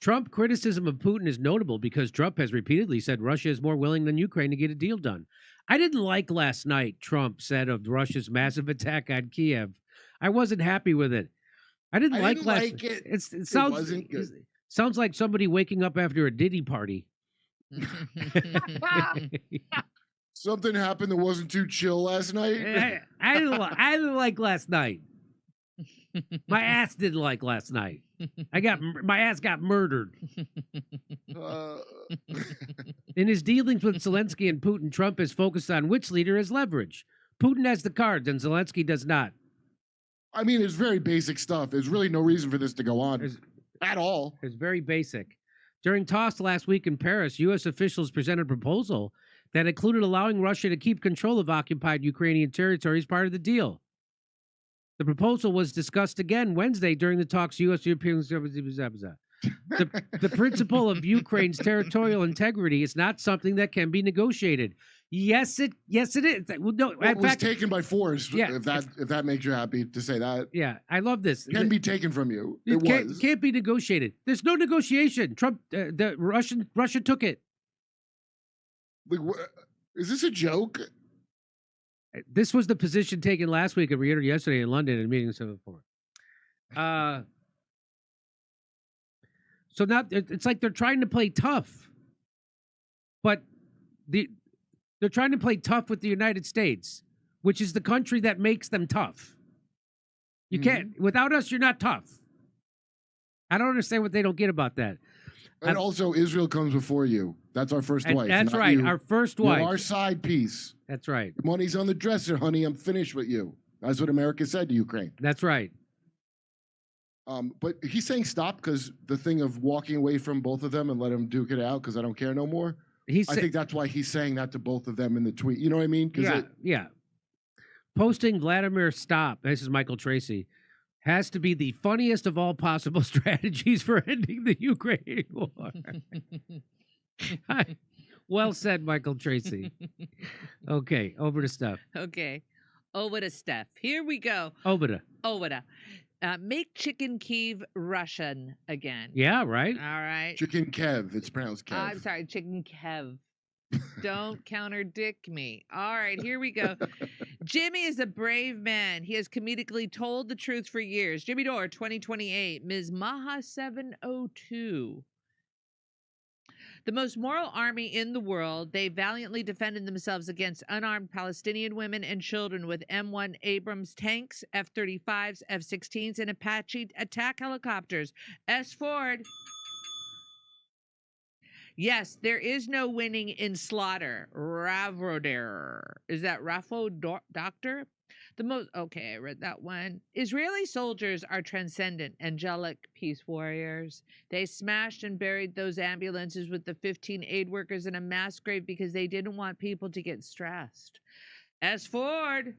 S3: Trump criticism of Putin is notable because Trump has repeatedly said Russia is more willing than Ukraine to get a deal done. I didn't like last night, Trump said of Russia's massive attack on Kiev. I wasn't happy with it. I didn't like it. It
S2: wasn't good.
S3: Sounds like somebody waking up after a Diddy party.
S2: Something happened that wasn't too chill last night.
S3: I didn't like last night. My ass didn't like last night. My ass got murdered. In his dealings with Zelensky and Putin, Trump has focused on which leader has leverage. Putin has the cards and Zelensky does not.
S2: I mean, it's very basic stuff. There's really no reason for this to go on at all.
S3: It's very basic. During talks last week in Paris, U.S. officials presented a proposal that included allowing Russia to keep control of occupied Ukrainian territory as part of the deal. The proposal was discussed again Wednesday during the talks U.S. European. The principle of Ukraine's territorial integrity is not something that can be negotiated. Yes, it is. Well, no,
S2: it was taken by force.
S3: Yeah,
S2: if that makes you happy to say that.
S3: Yeah, I love this.
S2: Can be taken from you.
S3: It can't be negotiated. There's no negotiation. Trump, Russia took it.
S2: Like, is this a joke?
S3: This was the position taken last week and reiterated yesterday in London in meeting 7-4. So now it's like they're trying to play tough, but they're trying to play tough with the United States, which is the country that makes them tough. You can't, without us, you're not tough. I don't understand what they don't get about that.
S2: And also, Israel comes before you. That's our first wife.
S3: That's right, our first wife.
S2: You're our side piece.
S3: That's right.
S2: Money's on the dresser, honey. I'm finished with you. That's what America said to Ukraine.
S3: That's right.
S2: But he's saying stop because the thing of walking away from both of them and let them duke it out because I don't care no more. I think that's why he's saying that to both of them in the tweet. You know what I mean?
S3: Yeah. Posting Vladimir stop, this is Michael Tracy, has to be the funniest of all possible strategies for ending the Ukraine war. Well said, Michael Tracy. Okay, over to Steph.
S1: Okay. Over to Steph. Here we go.
S3: Over to.
S1: Make chicken Kiev Russian again.
S3: Yeah, right.
S1: All right.
S2: Chicken Kev. It's pronounced Kev.
S1: I'm sorry, chicken Kev. Don't contradict me. All right, here we go. Jimmy is a brave man. He has comedically told the truth for years. Jimmy Dore, 2028. Ms. Maha 702. The most moral army in the world, they valiantly defended themselves against unarmed Palestinian women and children with M1 Abrams tanks, F-35s, F-16s, and Apache attack helicopters. S. Ford. Yes, there is no winning in slaughter. Ravoder. Is that Rafo Doctor? Okay, I read that one. Israeli soldiers are transcendent, angelic peace warriors. They smashed and buried those ambulances with the 15 aid workers in a mass grave because they didn't want people to get stressed. S. Ford.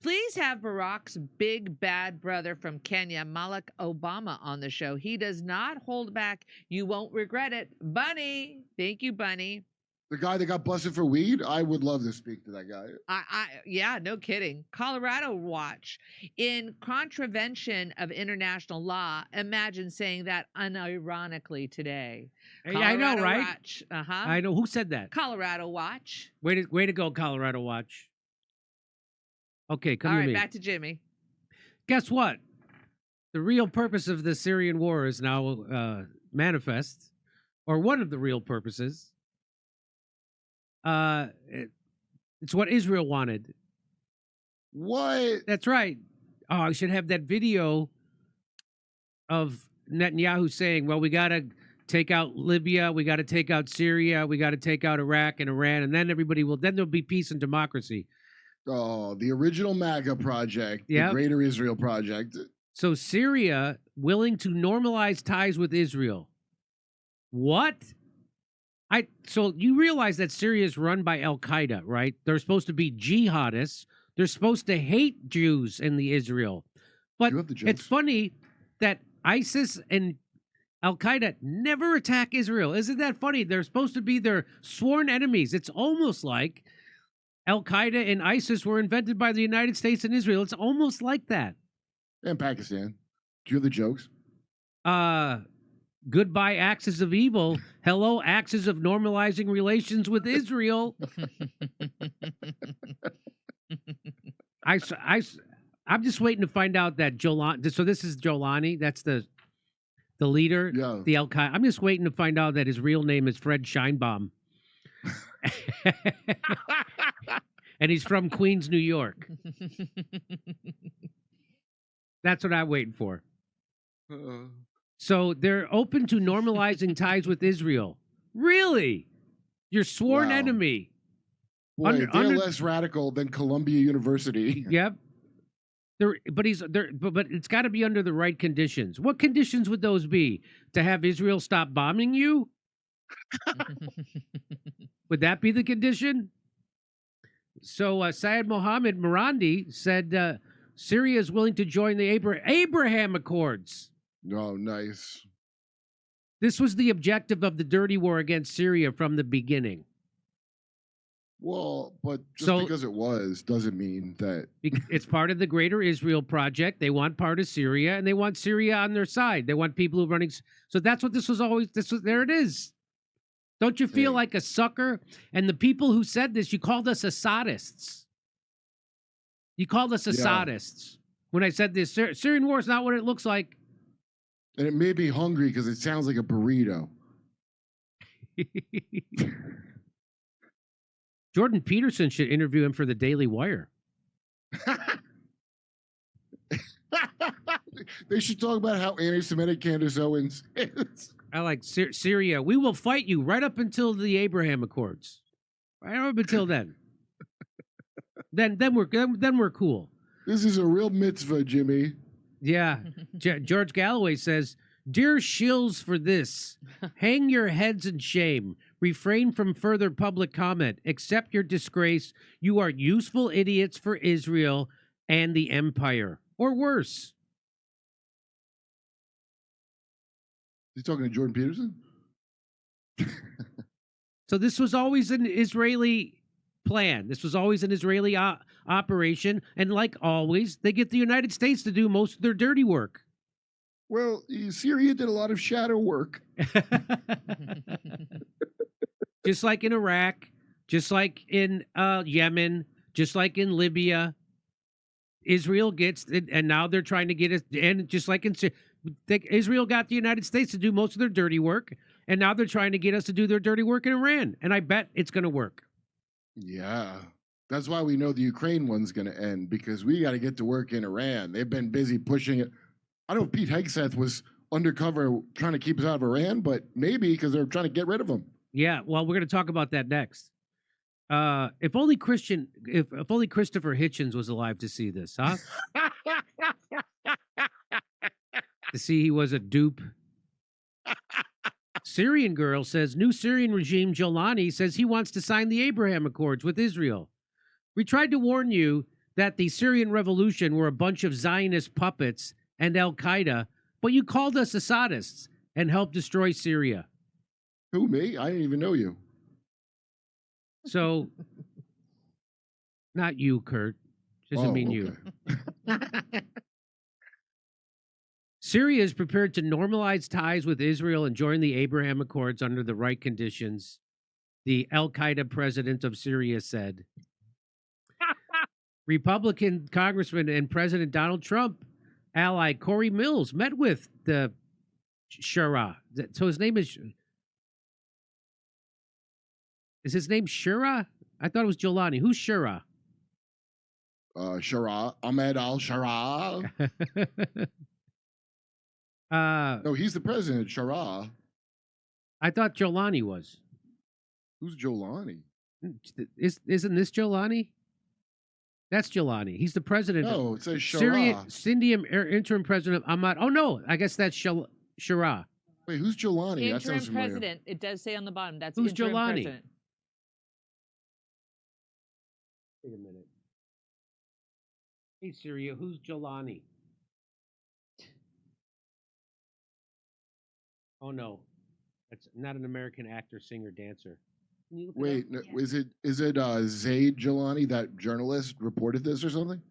S1: Please have Barack's big bad brother from Kenya, Malik Obama, on the show. He does not hold back. You won't regret it. Bunny. Thank you, Bunny.
S2: The guy that got busted for weed, I would love to speak to that guy.
S1: Yeah, no kidding. Colorado watch. In contravention of international law, imagine saying that unironically today.
S3: Hey, I know,
S1: Colorado
S3: right?
S1: Watch.
S3: I know. Who said that?
S1: Colorado watch.
S3: Way to go, Colorado Watch. Okay, come
S1: All
S3: to
S1: right,
S3: me.
S1: back to Jimmy.
S3: Guess what? The real purpose of the Syrian war is now manifest, or one of the real purposes. It's what Israel wanted.
S2: What?
S3: That's right. Oh, I should have that video of Netanyahu saying, well, we got to take out Libya, we got to take out Syria, we got to take out Iraq and Iran, and then then there'll be peace and democracy.
S2: Oh, the original MAGA project,
S3: Yep.
S2: the Greater Israel Project.
S3: So Syria willing to normalize ties with Israel. What? So you realize that Syria is run by Al Qaeda, right? They're supposed to be jihadists. They're supposed to hate Jews in the Israel. But
S2: You have the jokes.
S3: it's funny that ISIS and Al Qaeda never attack Israel. Isn't that funny? They're supposed to be their sworn enemies. It's almost like Al Qaeda and ISIS were invented by the United States and Israel. It's almost like that.
S2: And Pakistan. Do you have the jokes?
S3: Goodbye, axis of evil. Hello, axis of normalizing relations with Israel. I'm just waiting to find out that Jolani. So this is Jolani. That's the leader,
S2: Yeah.
S3: the Al Qaeda. I'm just waiting to find out that his real name is Fred Scheinbaum, and he's from Queens, New York. That's what I'm waiting for. So they're open to normalizing ties with Israel. Really? Your sworn
S2: Wow.
S3: enemy.
S2: Boy, they're less radical than Columbia University.
S3: Yep. But it's got to be under the right conditions. What conditions would those be? To have Israel stop bombing you? Would that be the condition? So Syed Mohammed Marandi said Syria is willing to join the Abraham Accords.
S2: Oh, nice.
S3: This was the objective of the dirty war against Syria from the beginning.
S2: Well, but just
S3: So-
S2: because it was doesn't mean that.
S3: It's part of the Greater Israel Project. They want part of Syria, and they want Syria on their side. They want people who are running. So that's what this was always. There it is. Don't you feel
S2: Hey.
S3: like a sucker? And the people who said this, you called us Assadists. You called us
S2: Yeah.
S3: Assadists. When I said this, Syrian war is not what it looks like.
S2: And it made me hungry because it sounds like a burrito.
S3: Jordan Peterson should interview him for the Daily Wire.
S2: They should talk about how anti-Semitic Candace Owens is.
S3: I like Syria. We will fight you right up until the Abraham Accords. Right up until then. then we're cool.
S2: This is a real mitzvah, Jimmy.
S3: Yeah. George Galloway says, "Dear shills for this, hang your heads in shame. Refrain from further public comment. Accept your disgrace. You are useful idiots for Israel and the empire. Or worse."
S2: You talking to Jordan Peterson?
S3: So this was always an Israeli plan. This was always an Israeli operation. And like always, they get the United States to do most of their dirty work.
S2: Well, Syria did a lot of shadow work.
S3: Just like in Iraq, just like in Yemen, just like in Libya, Israel gets, and now they're trying to get us, and just like in Israel got the United States to do most of their dirty work, and now they're trying to get us to do their dirty work in Iran, and I bet it's going to work.
S2: Yeah. That's why we know the Ukraine one's going to end, because we got to get to work in Iran. They've been busy pushing it. I don't know if Pete Hegseth was undercover trying to keep us out of Iran, but maybe because they're trying to get rid of him.
S3: Yeah, well, we're going to talk about that next. If only Christopher Hitchens was alive to see this, huh? To see he was a dupe. Syrian girl says new Syrian regime Jolani says he wants to sign the Abraham Accords with Israel. We tried to warn you that the Syrian revolution were a bunch of Zionist puppets and Al Qaeda, but you called us Assadists and helped destroy Syria.
S2: Who, me? I didn't even know you.
S3: So, not you, Kurt. Doesn't mean you. Syria is prepared to normalize ties with Israel and join the Abraham Accords under the right conditions, the Al Qaeda president of Syria said. Republican Congressman and President Donald Trump ally Corey Mills met with the Shura. So his name is his name Shura? I thought it was Jolani. Who's Shura?
S2: Shara, Ahmed al-Shara. No, he's the president, Shara.
S3: I thought Jolani was.
S2: Who's Jolani?
S3: Isn't this Jolani? That's Jolani. He's the president.
S2: No, it says
S3: Syrian
S2: Shara.
S3: interim president Ahmad. Oh no, I guess that's Shara.
S2: Wait, who's Jolani? That
S1: Interim
S2: sounds familiar.
S1: president. It does say on the bottom. That's
S3: Who's
S1: interim
S3: Jolani?
S1: president.
S3: Wait a minute. Hey Syria, who's Jolani? Oh no, that's not an American actor, singer, dancer. Can you look it
S2: Wait,
S3: up?
S2: no, is it Zaid Jolani, that journalist, reported this or something?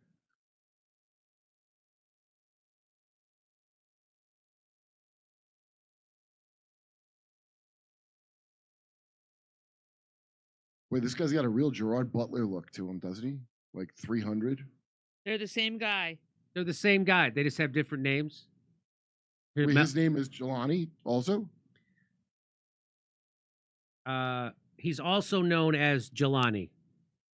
S2: Wait, this guy's got a real Gerard Butler look to him, doesn't he? Like 300?
S1: They're the same guy.
S3: They're the same guy. They just have different names.
S2: Wait, his name is Jolani also?
S3: He's also known as Jelani.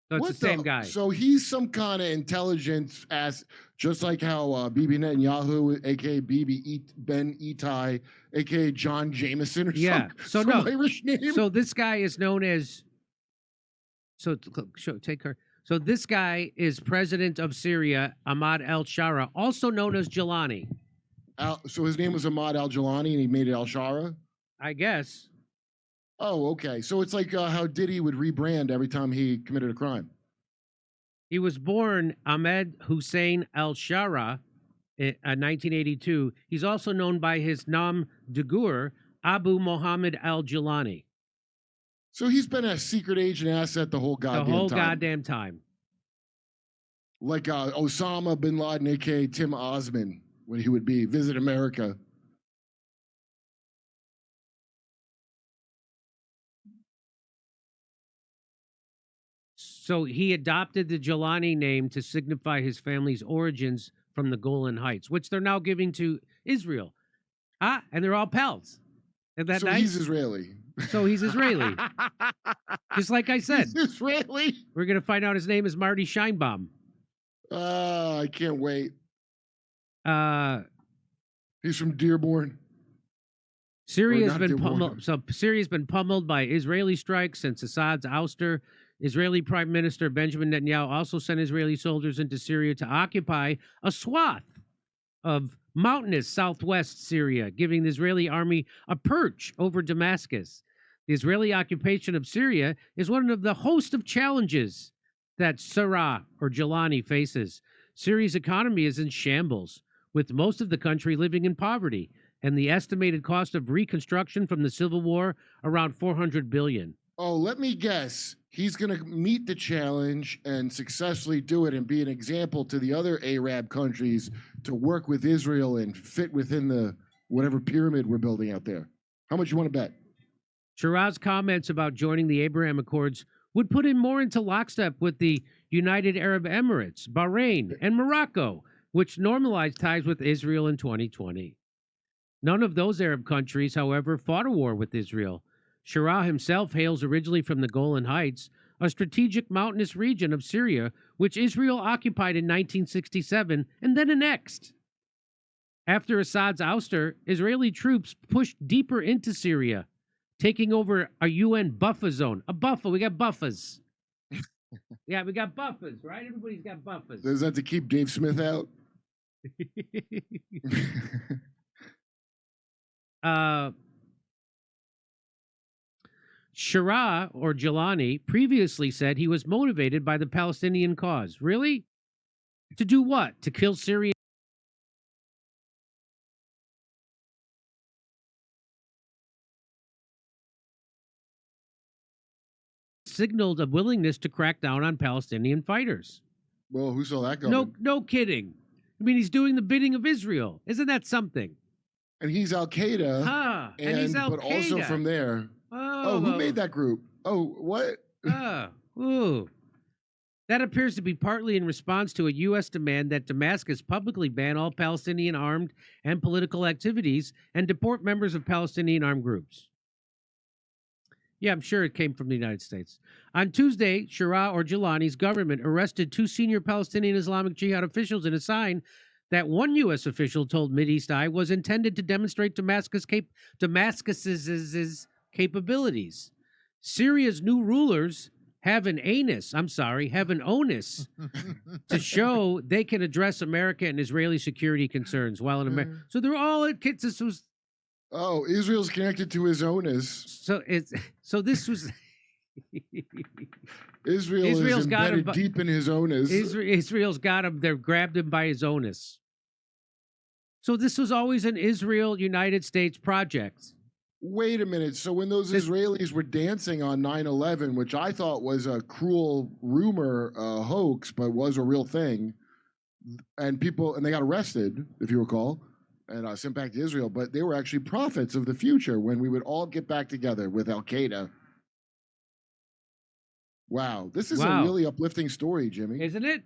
S3: So it's the same guy.
S2: So he's some kind of intelligence ass, just like how Bibi Netanyahu, aka Ben Itai, aka John Jameson, or some Irish name.
S3: So this guy is known as. Take her. So this guy is president of Syria, Ahmad al-Shara, also known as Jelani.
S2: So his name was Ahmad al-Jelani, and he made it al-Shara?
S3: I guess.
S2: Oh, okay. So it's like how Diddy would rebrand every time he committed a crime.
S3: He was born Ahmed Hussein al-Shara in 1982. He's also known by his Nam de Gur, Abu Mohammed al-Jelani.
S2: So he's been a secret agent asset the whole goddamn time. Like Osama bin Laden, a.k.a. Tim Osman, when he would be visit America.
S3: So he adopted the Jelani name to signify his family's origins from the Golan Heights, which they're now giving to Israel. And they're all pals. Isn't that nice?
S2: He's Israeli.
S3: So he's Israeli. Just like I said.
S2: He's Israeli.
S3: We're going to find out his name is Marty Scheinbaum.
S2: I can't wait. He's from Dearborn.
S3: Syria's been pummeled by Israeli strikes since Assad's ouster. Israeli Prime Minister Benjamin Netanyahu also sent Israeli soldiers into Syria to occupy a swath of mountainous southwest Syria, giving the Israeli army a perch over Damascus. The Israeli occupation of Syria is one of the host of challenges that Sarah or Jelani faces. Syria's economy is in shambles, with most of the country living in poverty, and the estimated cost of reconstruction from the civil war around $400 billion.
S2: Oh, let me guess. He's going to meet the challenge and successfully do it and be an example to the other Arab countries to work with Israel and fit within the whatever pyramid we're building out there. How much you want to bet?
S3: Shiraz's comments about joining the Abraham Accords would put him more into lockstep with the United Arab Emirates, Bahrain, and Morocco, which normalized ties with Israel in 2020. None of those Arab countries, however, fought a war with Israel. Shiraz himself hails originally from the Golan Heights, a strategic mountainous region of Syria, which Israel occupied in 1967 and then annexed. After Assad's ouster, Israeli troops pushed deeper into Syria, taking over a UN buffer zone. A buffer, we got buffers. Yeah, we got buffers, right? Everybody's got buffers.
S2: Is that to keep Dave Smith out?
S3: Shira, or Jelani, previously said he was motivated by the Palestinian cause. Really? To do what? To kill Syrian? Signaled a willingness to crack down on Palestinian fighters.
S2: Well, who saw that coming?
S3: No kidding. I mean, he's doing the bidding of Israel. Isn't that something?
S2: And he's Al Qaeda.
S3: Huh. And he's Al
S2: But also
S3: Qaeda.
S2: from there.
S3: Oh,
S2: who made that group? Oh, what?
S3: Ooh. That appears to be partly in response to a U.S. demand that Damascus publicly ban all Palestinian armed and political activities and deport members of Palestinian armed groups. Yeah, I'm sure it came from the United States. On Tuesday, Shira, or Jelani's government arrested 2 senior Palestinian Islamic Jihad officials in a sign that one U.S. official told Mideast Eye was intended to demonstrate Damascus's capabilities. Syria's new rulers have an onus to show they can address American and Israeli security concerns while in America. So they're all this was.
S2: Oh, Israel's connected to his onus.
S3: This was.
S2: Israel's is embedded deep in his onus.
S3: Israel's got him. They've grabbed him by his onus. So this was always an Israel-United States project.
S2: Wait a minute. So when those Israelis were dancing on 9/11, which I thought was a cruel rumor, hoax, but was a real thing, and they got arrested, if you recall, and sent back to Israel, but they were actually prophets of the future when we would all get back together with Al Qaeda. Wow, this is a really uplifting story, Jimmy.
S3: Isn't it?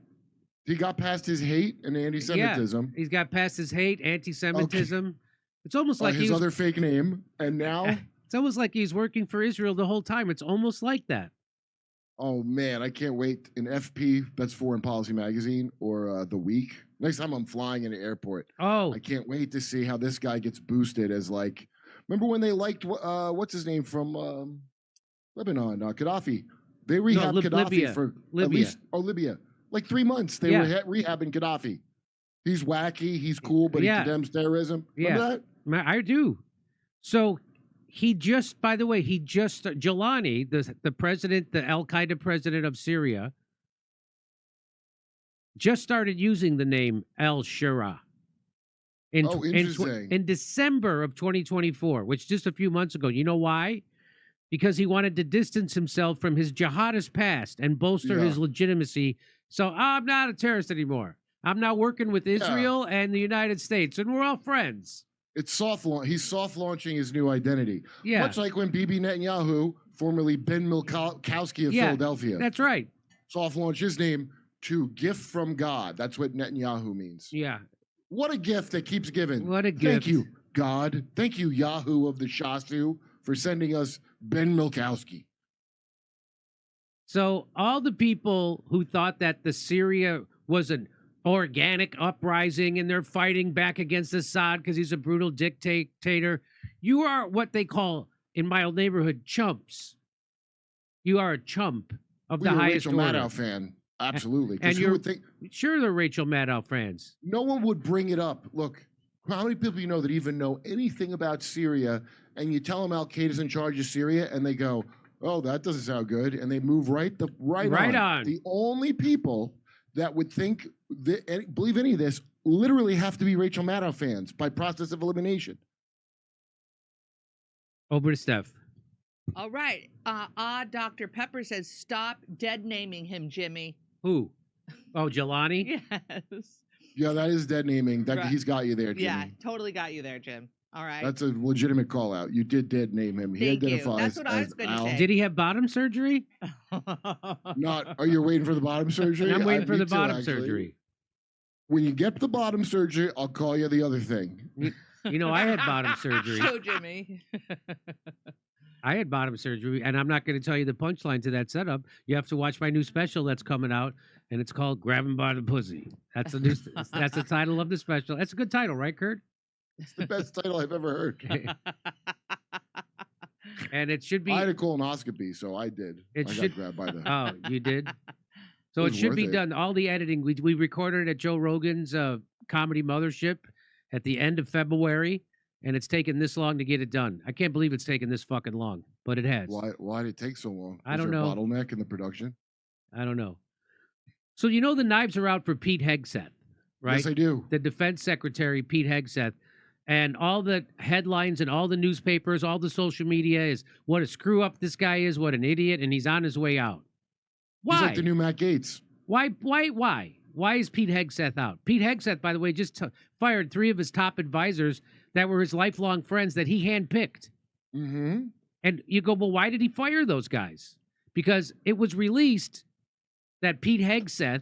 S2: He got past his hate and anti-Semitism.
S3: Yeah, he's got past his hate, anti-Semitism. Okay. It's almost like
S2: his other fake name, and now
S3: it's almost like he's working for Israel the whole time. It's almost like that.
S2: Oh man, I can't wait. In FP, that's Foreign Policy Magazine, or The Week. Next time I'm flying in an airport, I can't wait to see how this guy gets boosted as like. Remember when they liked what's his name from Lebanon, Gaddafi? They rehabbed Gaddafi for
S3: Libya.
S2: At least Libya. Like 3 months, they were rehabbing Gaddafi. He's wacky, he's cool, but he condemns terrorism. Remember that?
S3: I do. So Jelani, the president, the Al Qaeda president of Syria, just started using the name Al Shura in December of 2024, which just a few months ago. You know why? Because he wanted to distance himself from his jihadist past and bolster his legitimacy. So I'm not a terrorist anymore. I'm now working with Israel and the United States, and we're all friends.
S2: It's he's soft launching his new identity.
S3: Yeah.
S2: Much like when Bibi Netanyahu, formerly Ben Milkowski of Philadelphia.
S3: That's right.
S2: Soft launched his name to gift from God. That's what Netanyahu means.
S3: Yeah.
S2: What a gift that keeps giving.
S3: What a gift.
S2: Thank you, God. Thank you, Yahoo of the Shasu, for sending us Ben Milkowski.
S3: So all the people who thought that the Syria was an organic uprising and they're fighting back against Assad because he's a brutal dictator, you are what they call, in my old neighborhood, chumps. You are a chump of the highest order.
S2: Rachel Maddow fan. Absolutely.
S3: And sure they're Rachel Maddow fans.
S2: No one would bring it up. Look, how many people you know that even know anything about Syria, and you tell them Al Qaeda's in charge of Syria, and they go, "Oh, that doesn't sound good," and they move right on. The only people that would believe any of this literally have to be Rachel Maddow fans by process of elimination.
S3: Over to Steph.
S1: All right. Dr. Pepper says, stop dead naming him, Jimmy.
S3: Who? Oh, Jelani?
S1: Yes.
S2: Yeah, that is dead naming. He's got you there, Jimmy.
S1: Yeah, totally got you there, Jim. All right.
S2: That's a legitimate call out. You did dead name him. He identifies.
S1: That's what I was going to say.
S3: Did he have bottom surgery?
S2: Are you waiting for the bottom surgery?
S3: I'm waiting for the bottom surgery.
S2: When you get the bottom surgery, I'll call you the other thing.
S3: You know, I had bottom surgery.
S1: Show Jimmy.
S3: I had bottom surgery, and I'm not going to tell you the punchline to that setup. You have to watch my new special that's coming out, and it's called "Grab 'Em by the Pussy." That's the title of the special. That's a good title, right, Kurt?
S2: It's the best title I've ever heard.
S3: And it should be.
S2: I had a colonoscopy, so I did. I got grabbed by the.
S3: Oh, you did. So it should be done. All the editing we recorded at Joe Rogan's Comedy Mothership at the end of February. and it's taken this long to get it done. I can't believe it's taken this fucking long, but it has.
S2: Why did it take so long?
S3: I
S2: Was
S3: don't
S2: there a
S3: know.
S2: bottleneck in the production?
S3: I don't know. So you know the knives are out for Pete Hegseth, right?
S2: Yes, I do.
S3: The Defense Secretary, Pete Hegseth. And all the headlines and all the newspapers, all the social media is what a screw up this guy is, what an idiot, and he's on his way out. Why?
S2: He's like the new Matt Gaetz.
S3: Why? Why is Pete Hegseth out? Pete Hegseth, by the way, just fired 3 of his top advisors that were his lifelong friends that he handpicked.
S2: Mm-hmm.
S3: And you go, well, why did he fire those guys? Because it was released that Pete Hegseth,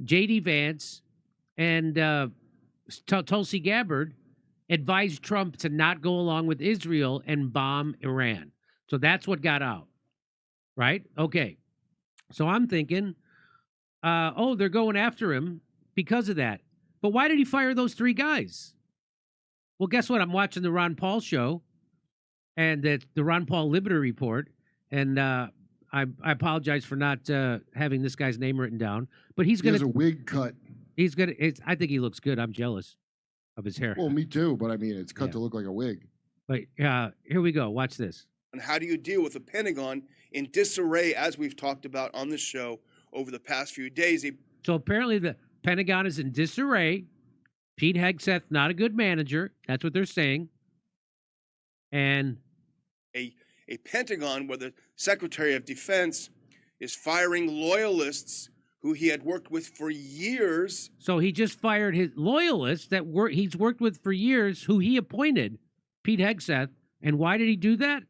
S3: J.D. Vance, and Tulsi Gabbard advised Trump to not go along with Israel and bomb Iran. So that's what got out, right? Okay. So I'm thinking, they're going after him because of that. But why did he fire those 3 guys? Well, guess what? I'm watching the Ron Paul show and the Ron Paul Liberty Report, and I apologize for not having this guy's name written down, but he
S2: has a wig cut.
S3: He's gonna. I think he looks good. I'm jealous of his hair.
S2: Well, me too, but I mean, it's cut to look like a wig.
S3: But here we go. Watch this.
S4: And how do you deal with the Pentagon in disarray, as we've talked about on the show over the past few days?
S3: So apparently the Pentagon is in disarray. Pete Hegseth, not a good manager. That's what they're saying. And
S4: a Pentagon where the Secretary of Defense is firing loyalists who he had worked with for years.
S3: So he just fired his loyalists that he's worked with for years, who he appointed, Pete Hegseth. And why did he do that?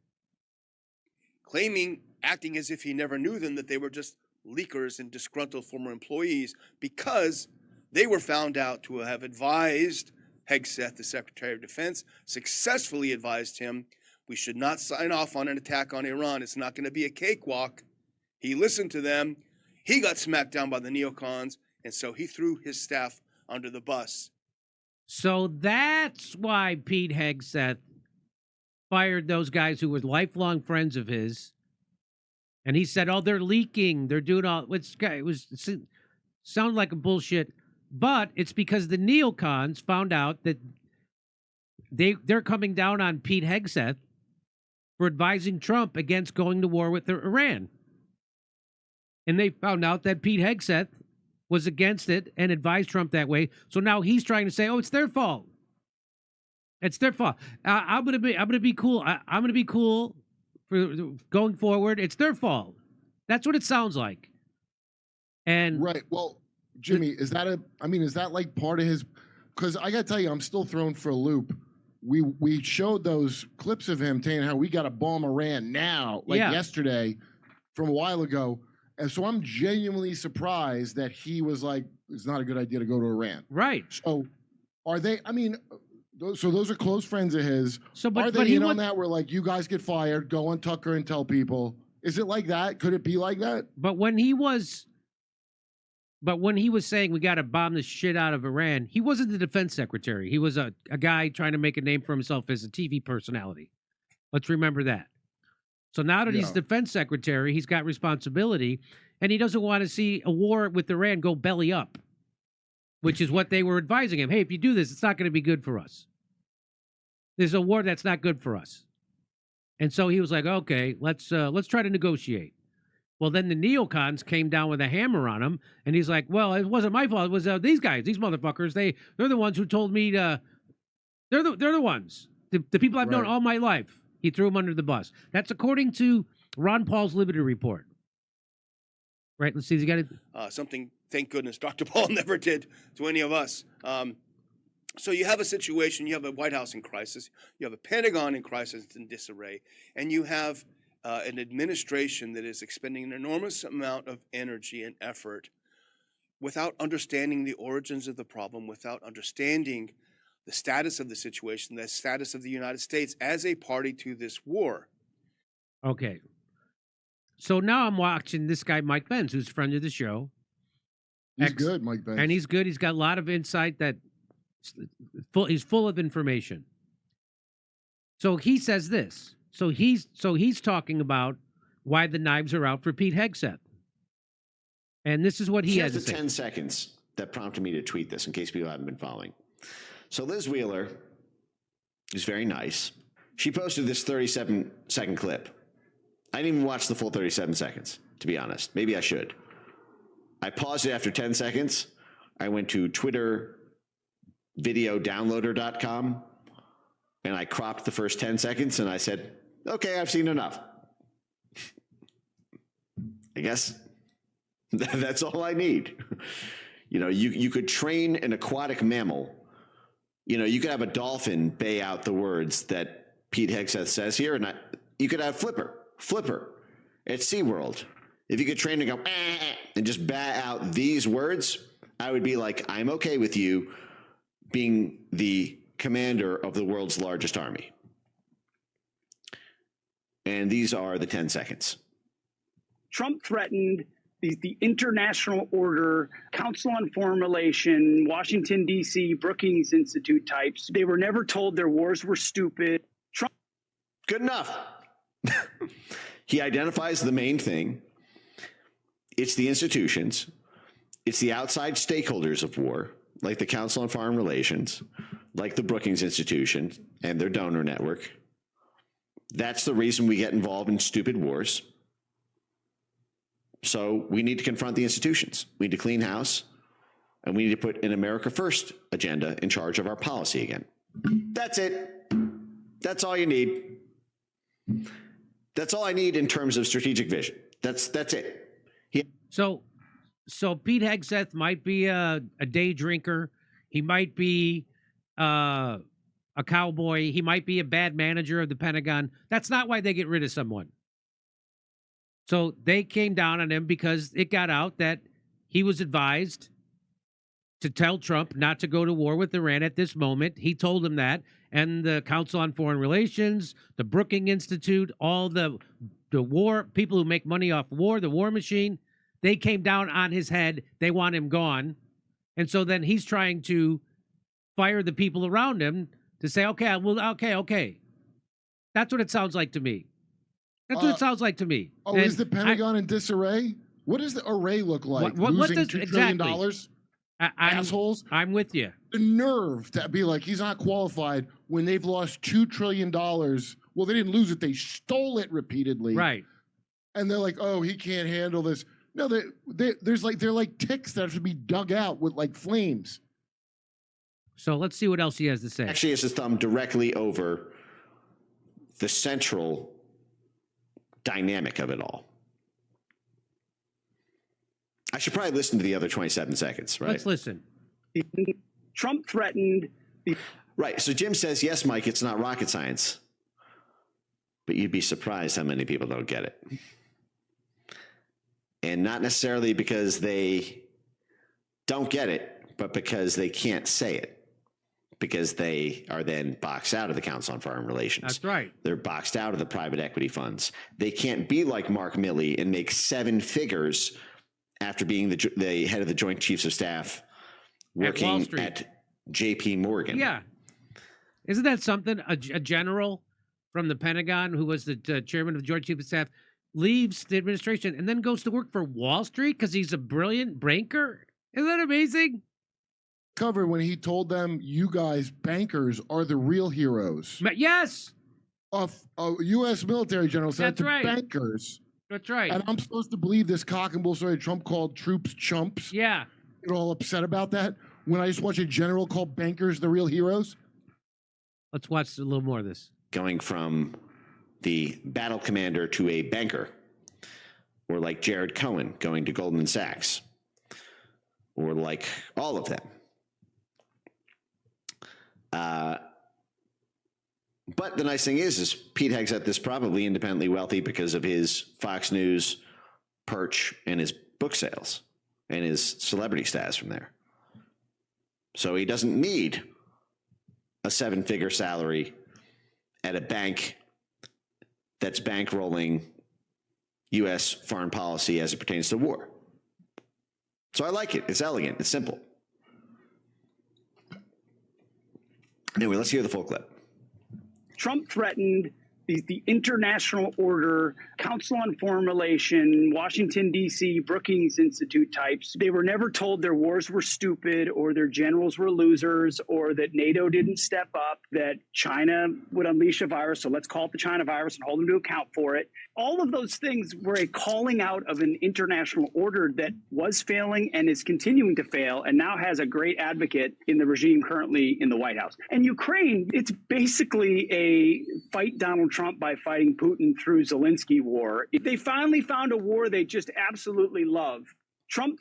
S4: Acting as if he never knew them, that they were just leakers and disgruntled former employees, because they were found out to have advised Hegseth, the Secretary of Defense, successfully advised him, we should not sign off on an attack on Iran. It's not going to be a cakewalk. He listened to them. He got smacked down by the neocons, and so he threw his staff under the bus.
S3: So that's why Pete Hegseth fired those guys who were lifelong friends of his. And he said, oh, they're leaking. They're doing all... It sounded like a bullshit. But it's because the neocons found out that they're coming down on Pete Hegseth for advising Trump against going to war with Iran. And they found out that Pete Hegseth was against it and advised Trump that way. So now he's trying to say, oh, it's their fault. It's their fault. I'm gonna be cool. I'm gonna be cool for going forward. It's their fault. That's what it sounds like. And
S2: right. Well, Jimmy, is that like part of his? Because I gotta tell you, I'm still thrown for a loop. We showed those clips of him saying how we got to bomb Iran now, yesterday, from a while ago. And so I'm genuinely surprised that he was like, it's not a good idea to go to Iran.
S3: Right.
S2: So are they, those are close friends of his.
S3: So, but,
S2: are they
S3: but
S2: in on that where like, you guys get fired, go on Tucker and tell people? Is it like that? Could it be like that?
S3: But when he was saying we got to bomb the shit out of Iran, he wasn't the defense secretary. He was a guy trying to make a name for himself as a TV personality. Let's remember that. So now that he's defense secretary, he's got responsibility, and he doesn't want to see a war with Iran go belly up, which is what they were advising him. Hey, if you do this, it's not going to be good for us. There's a war that's not good for us. And so he was like, okay, let's try to negotiate. Well, then the neocons came down with a hammer on him, and he's like, well, it wasn't my fault. It was these guys, these motherfuckers. They're the ones who told me to. They're the ones. The people I've known all my life. He threw him under the bus. That's according to Ron Paul's Liberty Report. Right? Let's see. He's got it.
S4: Something, thank goodness, Dr. Paul never did to any of us. So you have a situation. You have a White House in crisis. You have a Pentagon in crisis and disarray. And you have an administration that is expending an enormous amount of energy and effort without understanding the origins of the problem, without understanding the status of the situation, the status of the United States as a party to this war.
S3: Okay. So now I'm watching this guy, Mike Benz, who's a friend of the show.
S2: He's good, Mike Benz.
S3: And he's good. He's got a lot of insight that he's full of information. So he says this. So he's talking about why the knives are out for Pete Hegseth. And this is what he has to say.
S5: The 10 seconds that prompted me to tweet this, in case people haven't been following. So Liz Wheeler is very nice. She posted this 37-second clip. I didn't even watch the full 37 seconds, to be honest. Maybe I should. I paused it after 10 seconds. I went to Twitter videodownloader.com and I cropped the first 10 seconds and I said, okay, I've seen enough. I guess that's all I need. You know, you could train an aquatic mammal. You know, you could have a dolphin bay out the words that Pete Hegseth says here, and you could have Flipper at SeaWorld. If you could train to go and just bat out these words, I would be like, I'm okay with you being the commander of the world's largest army. And these are the 10 seconds.
S6: Trump threatened the international order, Council on Foreign Relations, Washington, D.C., Brookings Institute types. They were never told their wars were stupid. Trump.
S5: Good enough. He identifies the main thing. It's the institutions. It's the outside stakeholders of war, like the Council on Foreign Relations, like the Brookings Institution and their donor network. That's the reason we get involved in stupid wars. So we need to confront the institutions. We need to clean house, and we need to put an America First agenda in charge of our policy again. That's it. That's all you need. That's all I need in terms of strategic vision. That's it.
S3: So Pete Hegseth might be a day drinker. He might be a cowboy. He might be a bad manager of the Pentagon. That's not why they get rid of someone. So they came down on him because it got out that he was advised to tell Trump not to go to war with Iran at this moment. He told him that. And the Council on Foreign Relations, the Brookings Institute, all the war people who make money off war, the war machine, they came down on his head. They want him gone. And so then he's trying to fire the people around him to say, okay, okay. That's what it sounds like to me. That's what it sounds like to me.
S2: Oh,
S3: And
S2: is the Pentagon in disarray? What does the array look like?
S3: What
S2: Losing
S3: does-
S2: $2 trillion?
S3: exactly.
S2: Assholes.
S3: I'm with you.
S2: The nerve to be like, he's not qualified when they've lost $2 trillion. Well, they didn't lose it. They stole it repeatedly.
S3: Right.
S2: And they're like, oh, he can't handle this. No, they're like ticks that have to be dug out with like flames.
S3: So let's see what else he has to say.
S5: Actually has his thumb directly over the central dynamic of it all. I should probably listen to the other 27 seconds, right?
S3: Let's listen.
S6: Trump threatened.
S5: Right. So Jim says, yes, Mike, it's not rocket science. But you'd be surprised how many people don't get it. And not necessarily because they don't get it, but because they can't say it. Because they are then boxed out of the Council on Foreign Relations.
S3: That's right.
S5: They're boxed out of the private equity funds. They can't be like Mark Milley and make 7 figures after being the head of the Joint Chiefs of Staff working at J.P. Morgan.
S3: Yeah. Isn't that something? A general from the Pentagon who was the chairman of the Joint Chiefs of Staff leaves the administration and then goes to work for Wall Street because he's a brilliant banker. Isn't that amazing?
S2: Covered when he told them, you guys, bankers, are the real heroes.
S3: Yes.
S2: A U.S. military general said
S3: That's
S2: to
S3: right.
S2: bankers.
S3: That's right.
S2: And I'm supposed to believe this cock and bull story Trump called troops chumps.
S3: Yeah.
S2: You're all upset about that when I just watch a general call bankers the real heroes.
S3: Let's watch a little more of this.
S5: Going from the battle commander to a banker, or like Jared Cohen going to Goldman Sachs, or like all of them. But the nice thing is Pete Hegseth is probably independently wealthy because of his Fox News perch and his book sales and his celebrity status from there. So he doesn't need a 7-figure salary at a bank that's bankrolling U.S. foreign policy as it pertains to war. So I like it. It's elegant. It's simple. Anyway, let's hear the full clip.
S6: Trump threatened the international order, Council on Foreign Relations, Washington, D.C., Brookings Institute types. They were never told their wars were stupid or their generals were losers or that NATO didn't step up, that China would unleash a virus. So let's call it the China virus and hold them to account for it. All of those things were a calling out of an international order that was failing and is continuing to fail and now has a great advocate in the regime currently in the White House. And Ukraine, it's basically a fight Donald Trump by fighting Putin through Zelensky war. They finally found a war they just absolutely love. Trump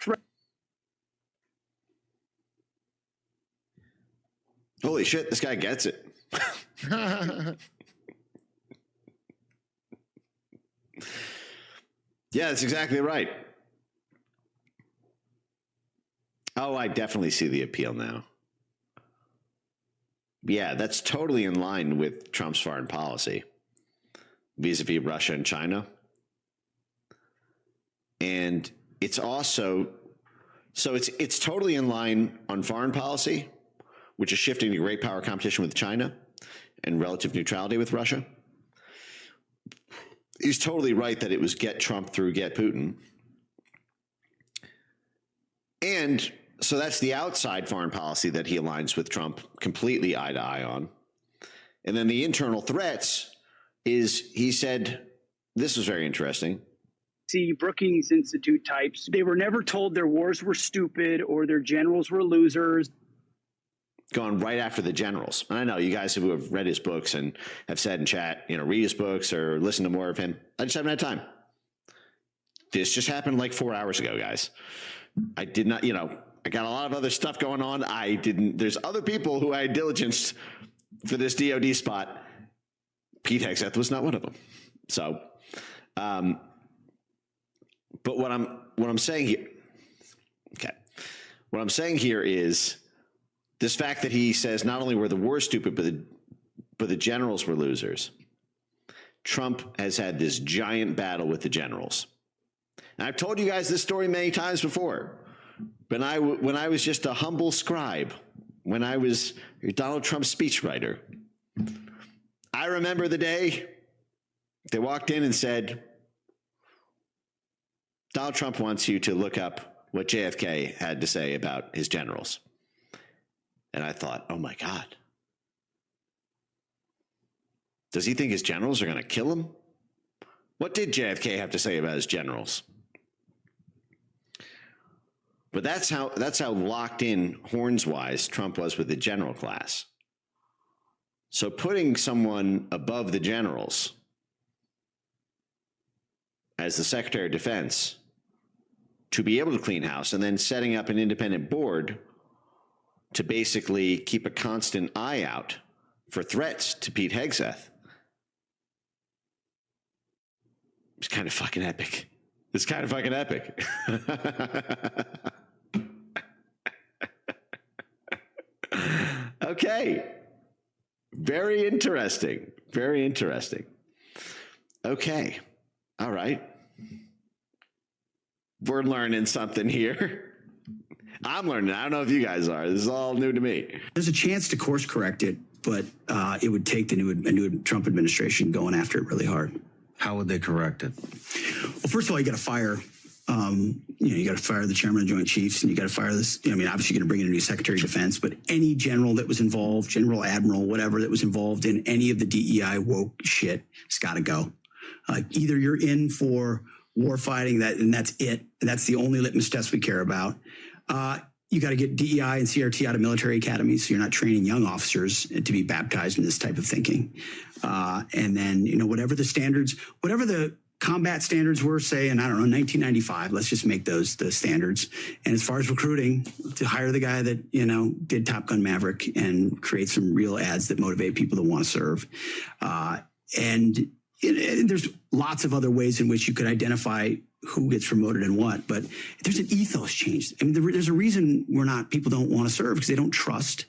S5: Holy shit, this guy gets it. Yeah, that's exactly right. Oh, I definitely see the appeal now. Yeah, that's totally in line with Trump's foreign policy vis-a-vis Russia and China. And it's also, so it's totally in line on foreign policy, which is shifting to great power competition with China and relative neutrality with Russia. He's totally right that it was get Trump through get Putin. And so that's the outside foreign policy that he aligns with Trump completely eye to eye on. And then the internal threats is, he said, this was very interesting.
S6: See, Brookings Institute types, they were never told their wars were stupid or their generals were losers.
S5: Going right after the generals. And I know you guys who have read his books and have said in chat, read his books or listen to more of him. I just haven't had time. This just happened like 4 hours ago, guys. I did not, I got a lot of other stuff going on. There's other people who I diligenced for this DOD spot. Pete Hegseth was not one of them. So, but what I'm saying here, okay. What I'm saying here is, this fact that he says not only were the wars stupid, but the generals were losers. Trump has had this giant battle with the generals. And I've told you guys this story many times before. When I was just a humble scribe, when I was Donald Trump's speechwriter, I remember the day they walked in and said, Donald Trump wants you to look up what JFK had to say about his generals. And I thought, oh my God. Does he think his generals are going to kill him? What did JFK have to say about his generals? But that's how locked in horns-wise Trump was with the general class. So putting someone above the generals as the Secretary of Defense to be able to clean house and then setting up an independent board to basically keep a constant eye out for threats to Pete Hegseth. It's kind of fucking epic. It's kind of fucking epic. Okay. Very interesting. Very interesting. Okay. All right. We're learning something here. I'm learning. I don't know if you guys are. This is all new to me.
S7: There's a chance to course correct it, but it would take the new Trump administration going after it really hard.
S8: How would they correct it?
S7: Well, first of all, you got to fire. You got to fire the chairman of the Joint Chiefs, and you got to fire this. Obviously, you're going to bring in a new Secretary of Defense, but any general that was involved, general, admiral, whatever that was involved in any of the DEI woke shit, it's got to go. Either you're in for war fighting, and that's it, and that's the only litmus test we care about. You got to get DEI and CRT out of military academies, so you're not training young officers to be baptized in this type of thinking. And then, whatever the standards, whatever the combat standards were, say, in, 1995, let's just make those the standards. And as far as recruiting, to hire the guy that, did Top Gun Maverick and create some real ads that motivate people to want to serve. And there's lots of other ways in which you could identify who gets promoted and what, but there's an ethos change. There's a reason people don't want to serve, because they don't trust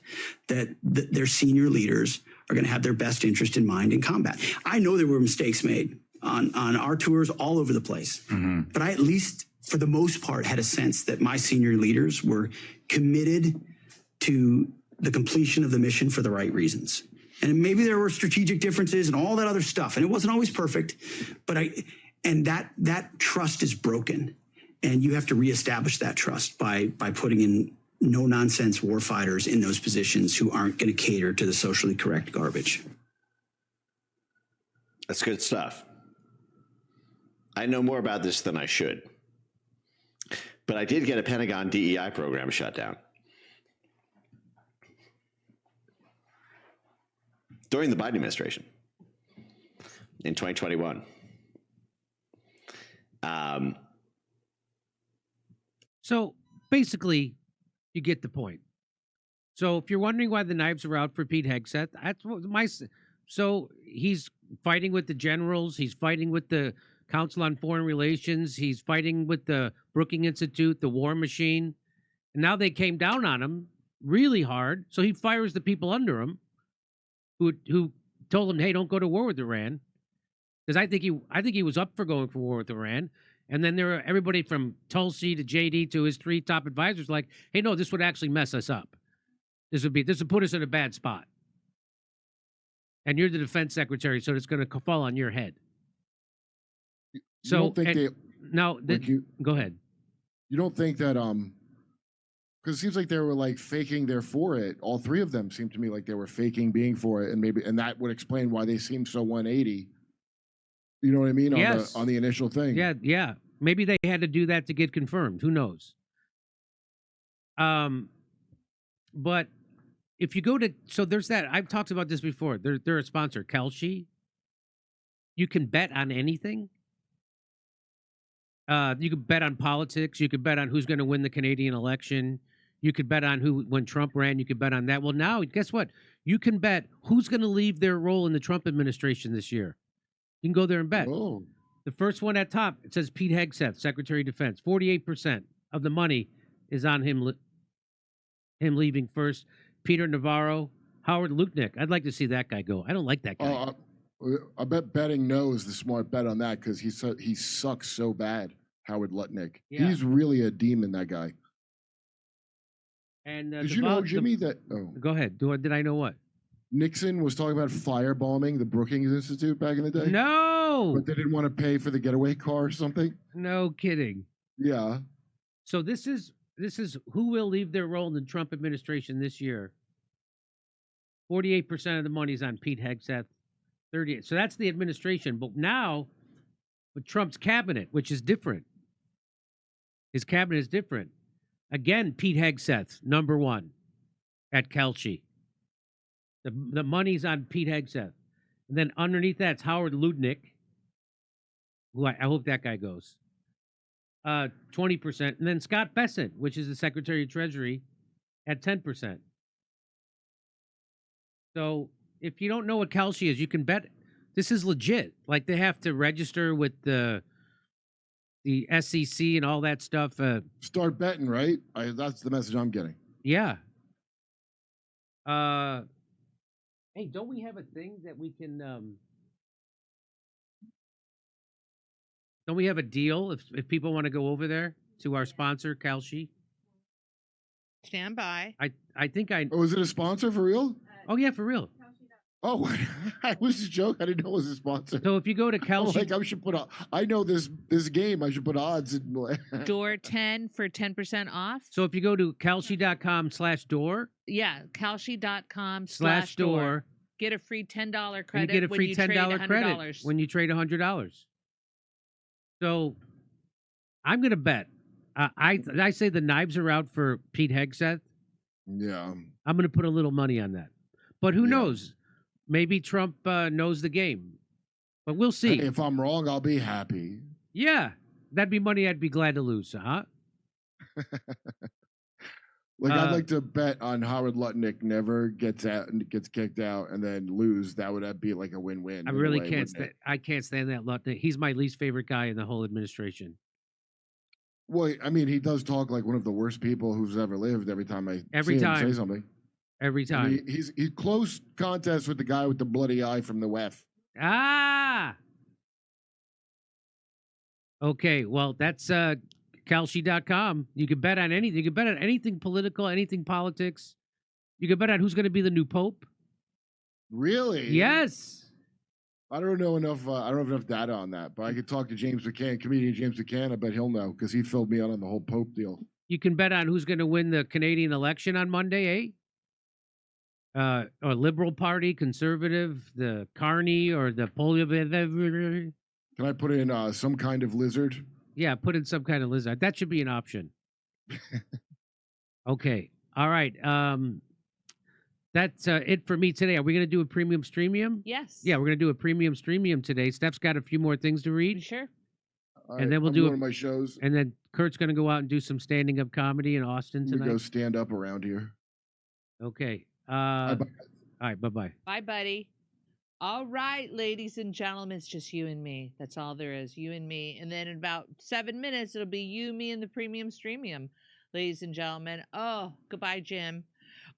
S7: that their senior leaders are going to have their best interest in mind in combat. I know there were mistakes made on our tours all over the place, but I, at least for the most part, had a sense that my senior leaders were committed to the completion of the mission for the right reasons. And maybe there were strategic differences and all that other stuff, and it wasn't always perfect, but And that trust is broken. And you have to reestablish that trust by putting in no nonsense warfighters in those positions who aren't going to cater to the socially correct garbage.
S5: That's good stuff. I know more about this than I should. But I did get a Pentagon DEI program shut down. During the Biden administration in 2021.
S3: So basically, you get the point. So if you're wondering why the knives are out for Pete Hegseth, that's what so he's fighting with the generals. He's fighting with the Council on Foreign Relations. He's fighting with the Brookings Institute, the War Machine. And now they came down on him really hard. So he fires the people under him who told him, hey, don't go to war with Iran. Because I think he was up for going for war with Iran. And then there were everybody from Tulsi to JD to his 3 top advisors like, hey, no, this would actually mess us up. This would put us in a bad spot. And you're the defense secretary, so it's going to fall on your head. So
S2: you don't think
S3: go ahead.
S2: You don't think that because it seems like they were like faking they're for it. All 3 of them seemed to me like they were faking being for it, and that would explain why they seem so 180. You know what I mean?
S3: Yes.
S2: On the initial thing.
S3: Yeah. Maybe they had to do that to get confirmed. Who knows? But if you go to, so there's that. I've talked about this before. They're a sponsor, Kalshi. You can bet on anything. You could bet on politics. You could bet on who's going to win the Canadian election. You could bet on when Trump ran. You could bet on that. Well, now, guess what? You can bet who's going to leave their role in the Trump administration this year. You can go there and bet.
S2: Oh.
S3: The first one at top, it says Pete Hegseth, Secretary of Defense. 48% of the money is on him leaving first. Peter Navarro, Howard Lutnick. I'd like to see that guy go. I don't like that guy.
S2: I bet betting no is the smart bet on that because he sucks so bad, Howard Lutnick.
S3: Yeah.
S2: He's really a demon, that guy.
S3: And
S2: did you know, Jimmy,
S3: Go ahead. Did I know what?
S2: Nixon was talking about firebombing the Brookings Institute back in the day?
S3: No!
S2: But they didn't want to pay for the getaway car or something?
S3: No kidding.
S2: Yeah.
S3: So this is who will leave their role in the Trump administration this year. 48% of the money's on Pete Hegseth. 38. So that's the administration. But now, with Trump's cabinet, which is different. His cabinet is different. Again, Pete Hegseth, number 1 at Kalshi. The money's on Pete Hegseth. And then underneath that's Howard Lutnick, who I hope that guy goes. 20%. And then Scott Bessent, which is the Secretary of Treasury, at 10%. So if you don't know what Kalshi is, you can bet this is legit. Like they have to register with the SEC and all that stuff.
S2: Start betting, right? That's the message I'm getting.
S3: Yeah. Hey, don't we have a thing that we can? Don't we have a deal if people want to go over there to our sponsor, Kalshi?
S1: Stand by.
S3: I think I.
S2: Oh, is it a sponsor for real?
S3: Oh yeah, for real.
S2: Oh, I was a joke. I didn't know it was a sponsor.
S3: So if you go to Kalshi,
S2: like I should I know this game. I should put odds in.
S1: Door 10 for 10% off.
S3: So if you go to kalshi.com/door.
S1: Yeah, kalshi.com/door. Get a free $10 credit.
S3: And you get a free $10 credit
S1: $100.
S3: when you trade $100. So I'm going to bet. I say the knives are out for Pete Hegseth.
S2: Yeah.
S3: I'm going to put a little money on that. But who knows? Maybe Trump knows the game. But we'll see.
S2: Hey, if I'm wrong, I'll be happy.
S3: Yeah. That'd be money I'd be glad to lose, huh?
S2: I'd like to bet on Howard Lutnick never gets kicked out and then lose. That would be like a win-win.
S3: I really can't stand. I can't stand that Lutnick. He's my least favorite guy in the whole administration.
S2: Well, I mean, he does talk like one of the worst people who's ever lived. Every time I see him say something.
S3: Every time.
S2: I mean, he's close contest with the guy with the bloody eye from the WEF.
S3: Ah. Okay. Well, that's Kalshi.com. You can bet on anything. You can bet on anything political, anything politics. You can bet on who's going to be the new pope.
S2: Really?
S3: Yes.
S2: I don't know enough. I don't have enough data on that, but I could talk to James McCann, comedian James McCann. I bet he'll know because he filled me out on the whole Pope deal.
S3: You can bet on who's going to win the Canadian election on Monday, eh? Or Liberal Party, Conservative, the Carney, or the polio.
S2: Can I put in some kind of lizard?
S3: Yeah, put in some kind of lizard. That should be an option. Okay. All right. That's it for me today. Are we going to do a premium streamium?
S1: Yes.
S3: Yeah, we're going to do a premium streamium today. Steph's got a few more things to
S1: You
S3: read,
S1: sure?
S3: And then we'll
S2: I'm
S3: do
S2: one
S3: a-
S2: of my shows.
S3: and then Kurt's going to go out and do some standing up comedy in Austin
S2: We go
S3: tonight.
S2: stand up around here.
S3: Okay.
S2: Bye-bye.
S3: All right. Bye-bye.
S1: Bye, buddy. All right, ladies and gentlemen, it's just you and me. That's all there is, you and me. And then in about 7 minutes, it'll be you, me, and the premium streamium, ladies and gentlemen. Oh, goodbye, Jim.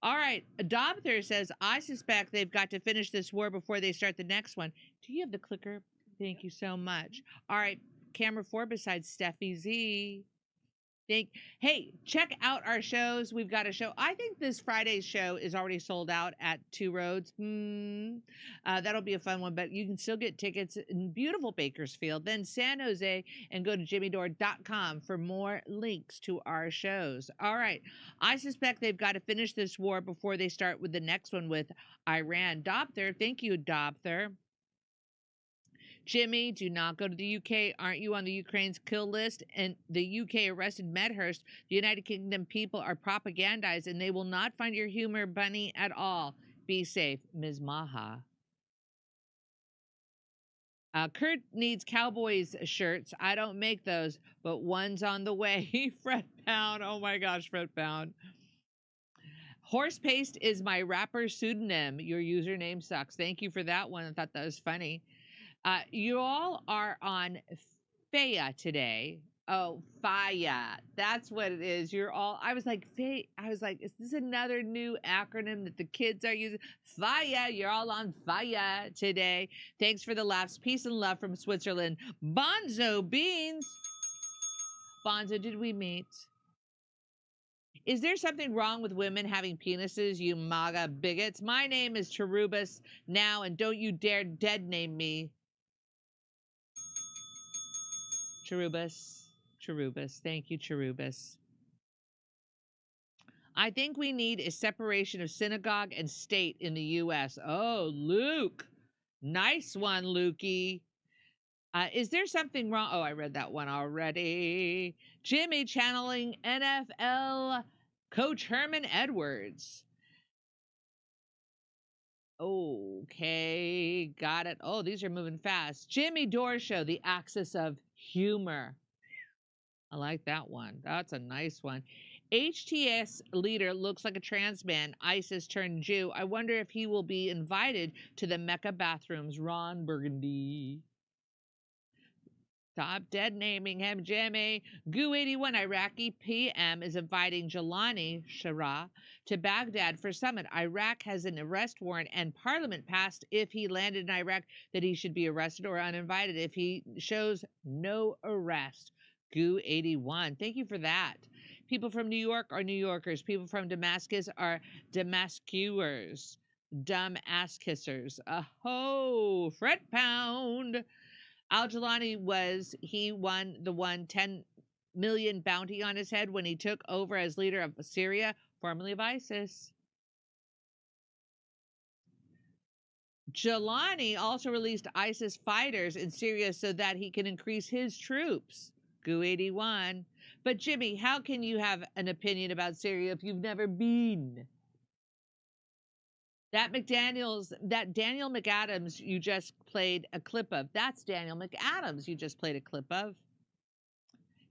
S1: All right, Adopter says, I suspect they've got to finish this war before they start the next one. Do you have the clicker? Thank you so much. All right, camera 4 besides Steffi Z. Hey, check out our shows. We've got a show. I think this Friday's show is already sold out at Two Roads. That'll be a fun one, but you can still get tickets in beautiful Bakersfield, then San Jose, and go to jimmydore.com for more links to our shows. All right. I suspect they've got to finish this war before they start with the next one with Iran. Dopther, thank you, Dopther. Jimmy, do not go to the UK. Aren't you on the Ukraine's kill list? And the UK arrested Medhurst. The United Kingdom people are propagandized, and they will not find your humor bunny at all. Be safe, Ms. Maha. Kurt needs Cowboys shirts. I don't make those, but one's on the way. Fred Pound. Oh my gosh, Fred Pound. Horse Paste is my rapper pseudonym. Your username sucks. Thank you for that one. I thought that was funny. You all are on Faya today. Oh, Faya. That's what it is. You're all, I was like, is this another new acronym that the kids are using? Faya. You're all on Faya today. Thanks for the laughs. Peace and love from Switzerland. Bonzo Beans. Bonzo, did we meet? Is there something wrong with women having penises, you MAGA bigots? My name is Cherubus now, and don't you dare dead name me. Cherubus. Thank you, Cherubus. I think we need a separation of synagogue and state in the U.S. Oh, Luke. Nice one, Lukey. Is there something wrong? Oh, I read that one already. Jimmy channeling NFL coach Herman Edwards. Okay, got it. Oh, these are moving fast. Jimmy Dore Show, the axis of humor. I like that one. That's a nice one. HTS leader looks like a trans man. ISIS turned Jew. I wonder if he will be invited to the Mecca bathrooms. Ron Burgundy. Stop dead naming him, Jimmy. Goo81 Iraqi PM is inviting Jelani Shara to Baghdad for summit. Iraq has an arrest warrant, and Parliament passed if he landed in Iraq that he should be arrested or uninvited if he shows no arrest. Goo81. Thank you for that. People from New York are New Yorkers. People from Damascus are Damascuers. Dumb ass kissers. Oh, Fred Pound. Al Jelani won the 10 million bounty on his head when he took over as leader of Syria, formerly of ISIS. Jelani also released ISIS fighters in Syria so that he can increase his troops. Goo81. But Jimmy, how can you have an opinion about Syria if you've never been? That Daniel McAdams you just played a clip of. That's Daniel McAdams you just played a clip of.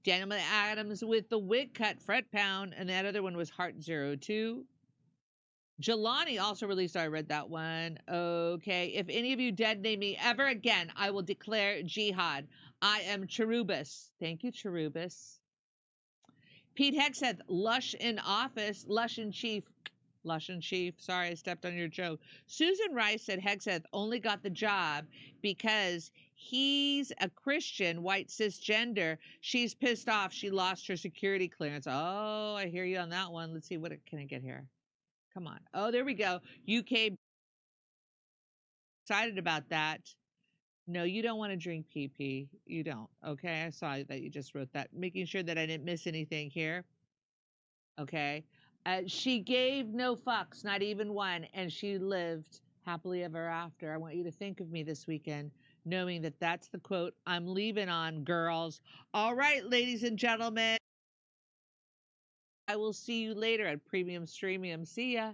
S1: Daniel McAdams with the wig cut, Fred Pound, and that other one was Heart02. Jelani also released, I read that one. Okay, if any of you dead name me ever again, I will declare jihad. I am Cherubus. Thank you, Cherubus. Pete Hegseth, Lush in office, Lush in chief. Lush and Chief. Sorry, I stepped on your joke. Susan Rice said Hegseth only got the job because he's a Christian, white cisgender. She's pissed off. She lost her security clearance. Oh, I hear you on that one. Let's see, what can I get here? Come on. Oh, there we go. UK excited about that. No, you don't want to drink pee pee. You don't. Okay. I saw that you just wrote that. Making sure that I didn't miss anything here. Okay. She gave no fucks, not even one, and she lived happily ever after. I want you to think of me this weekend, knowing that that's the quote I'm leaving on, girls. All right, ladies and gentlemen. I will see you later at Premium Streamium. See ya.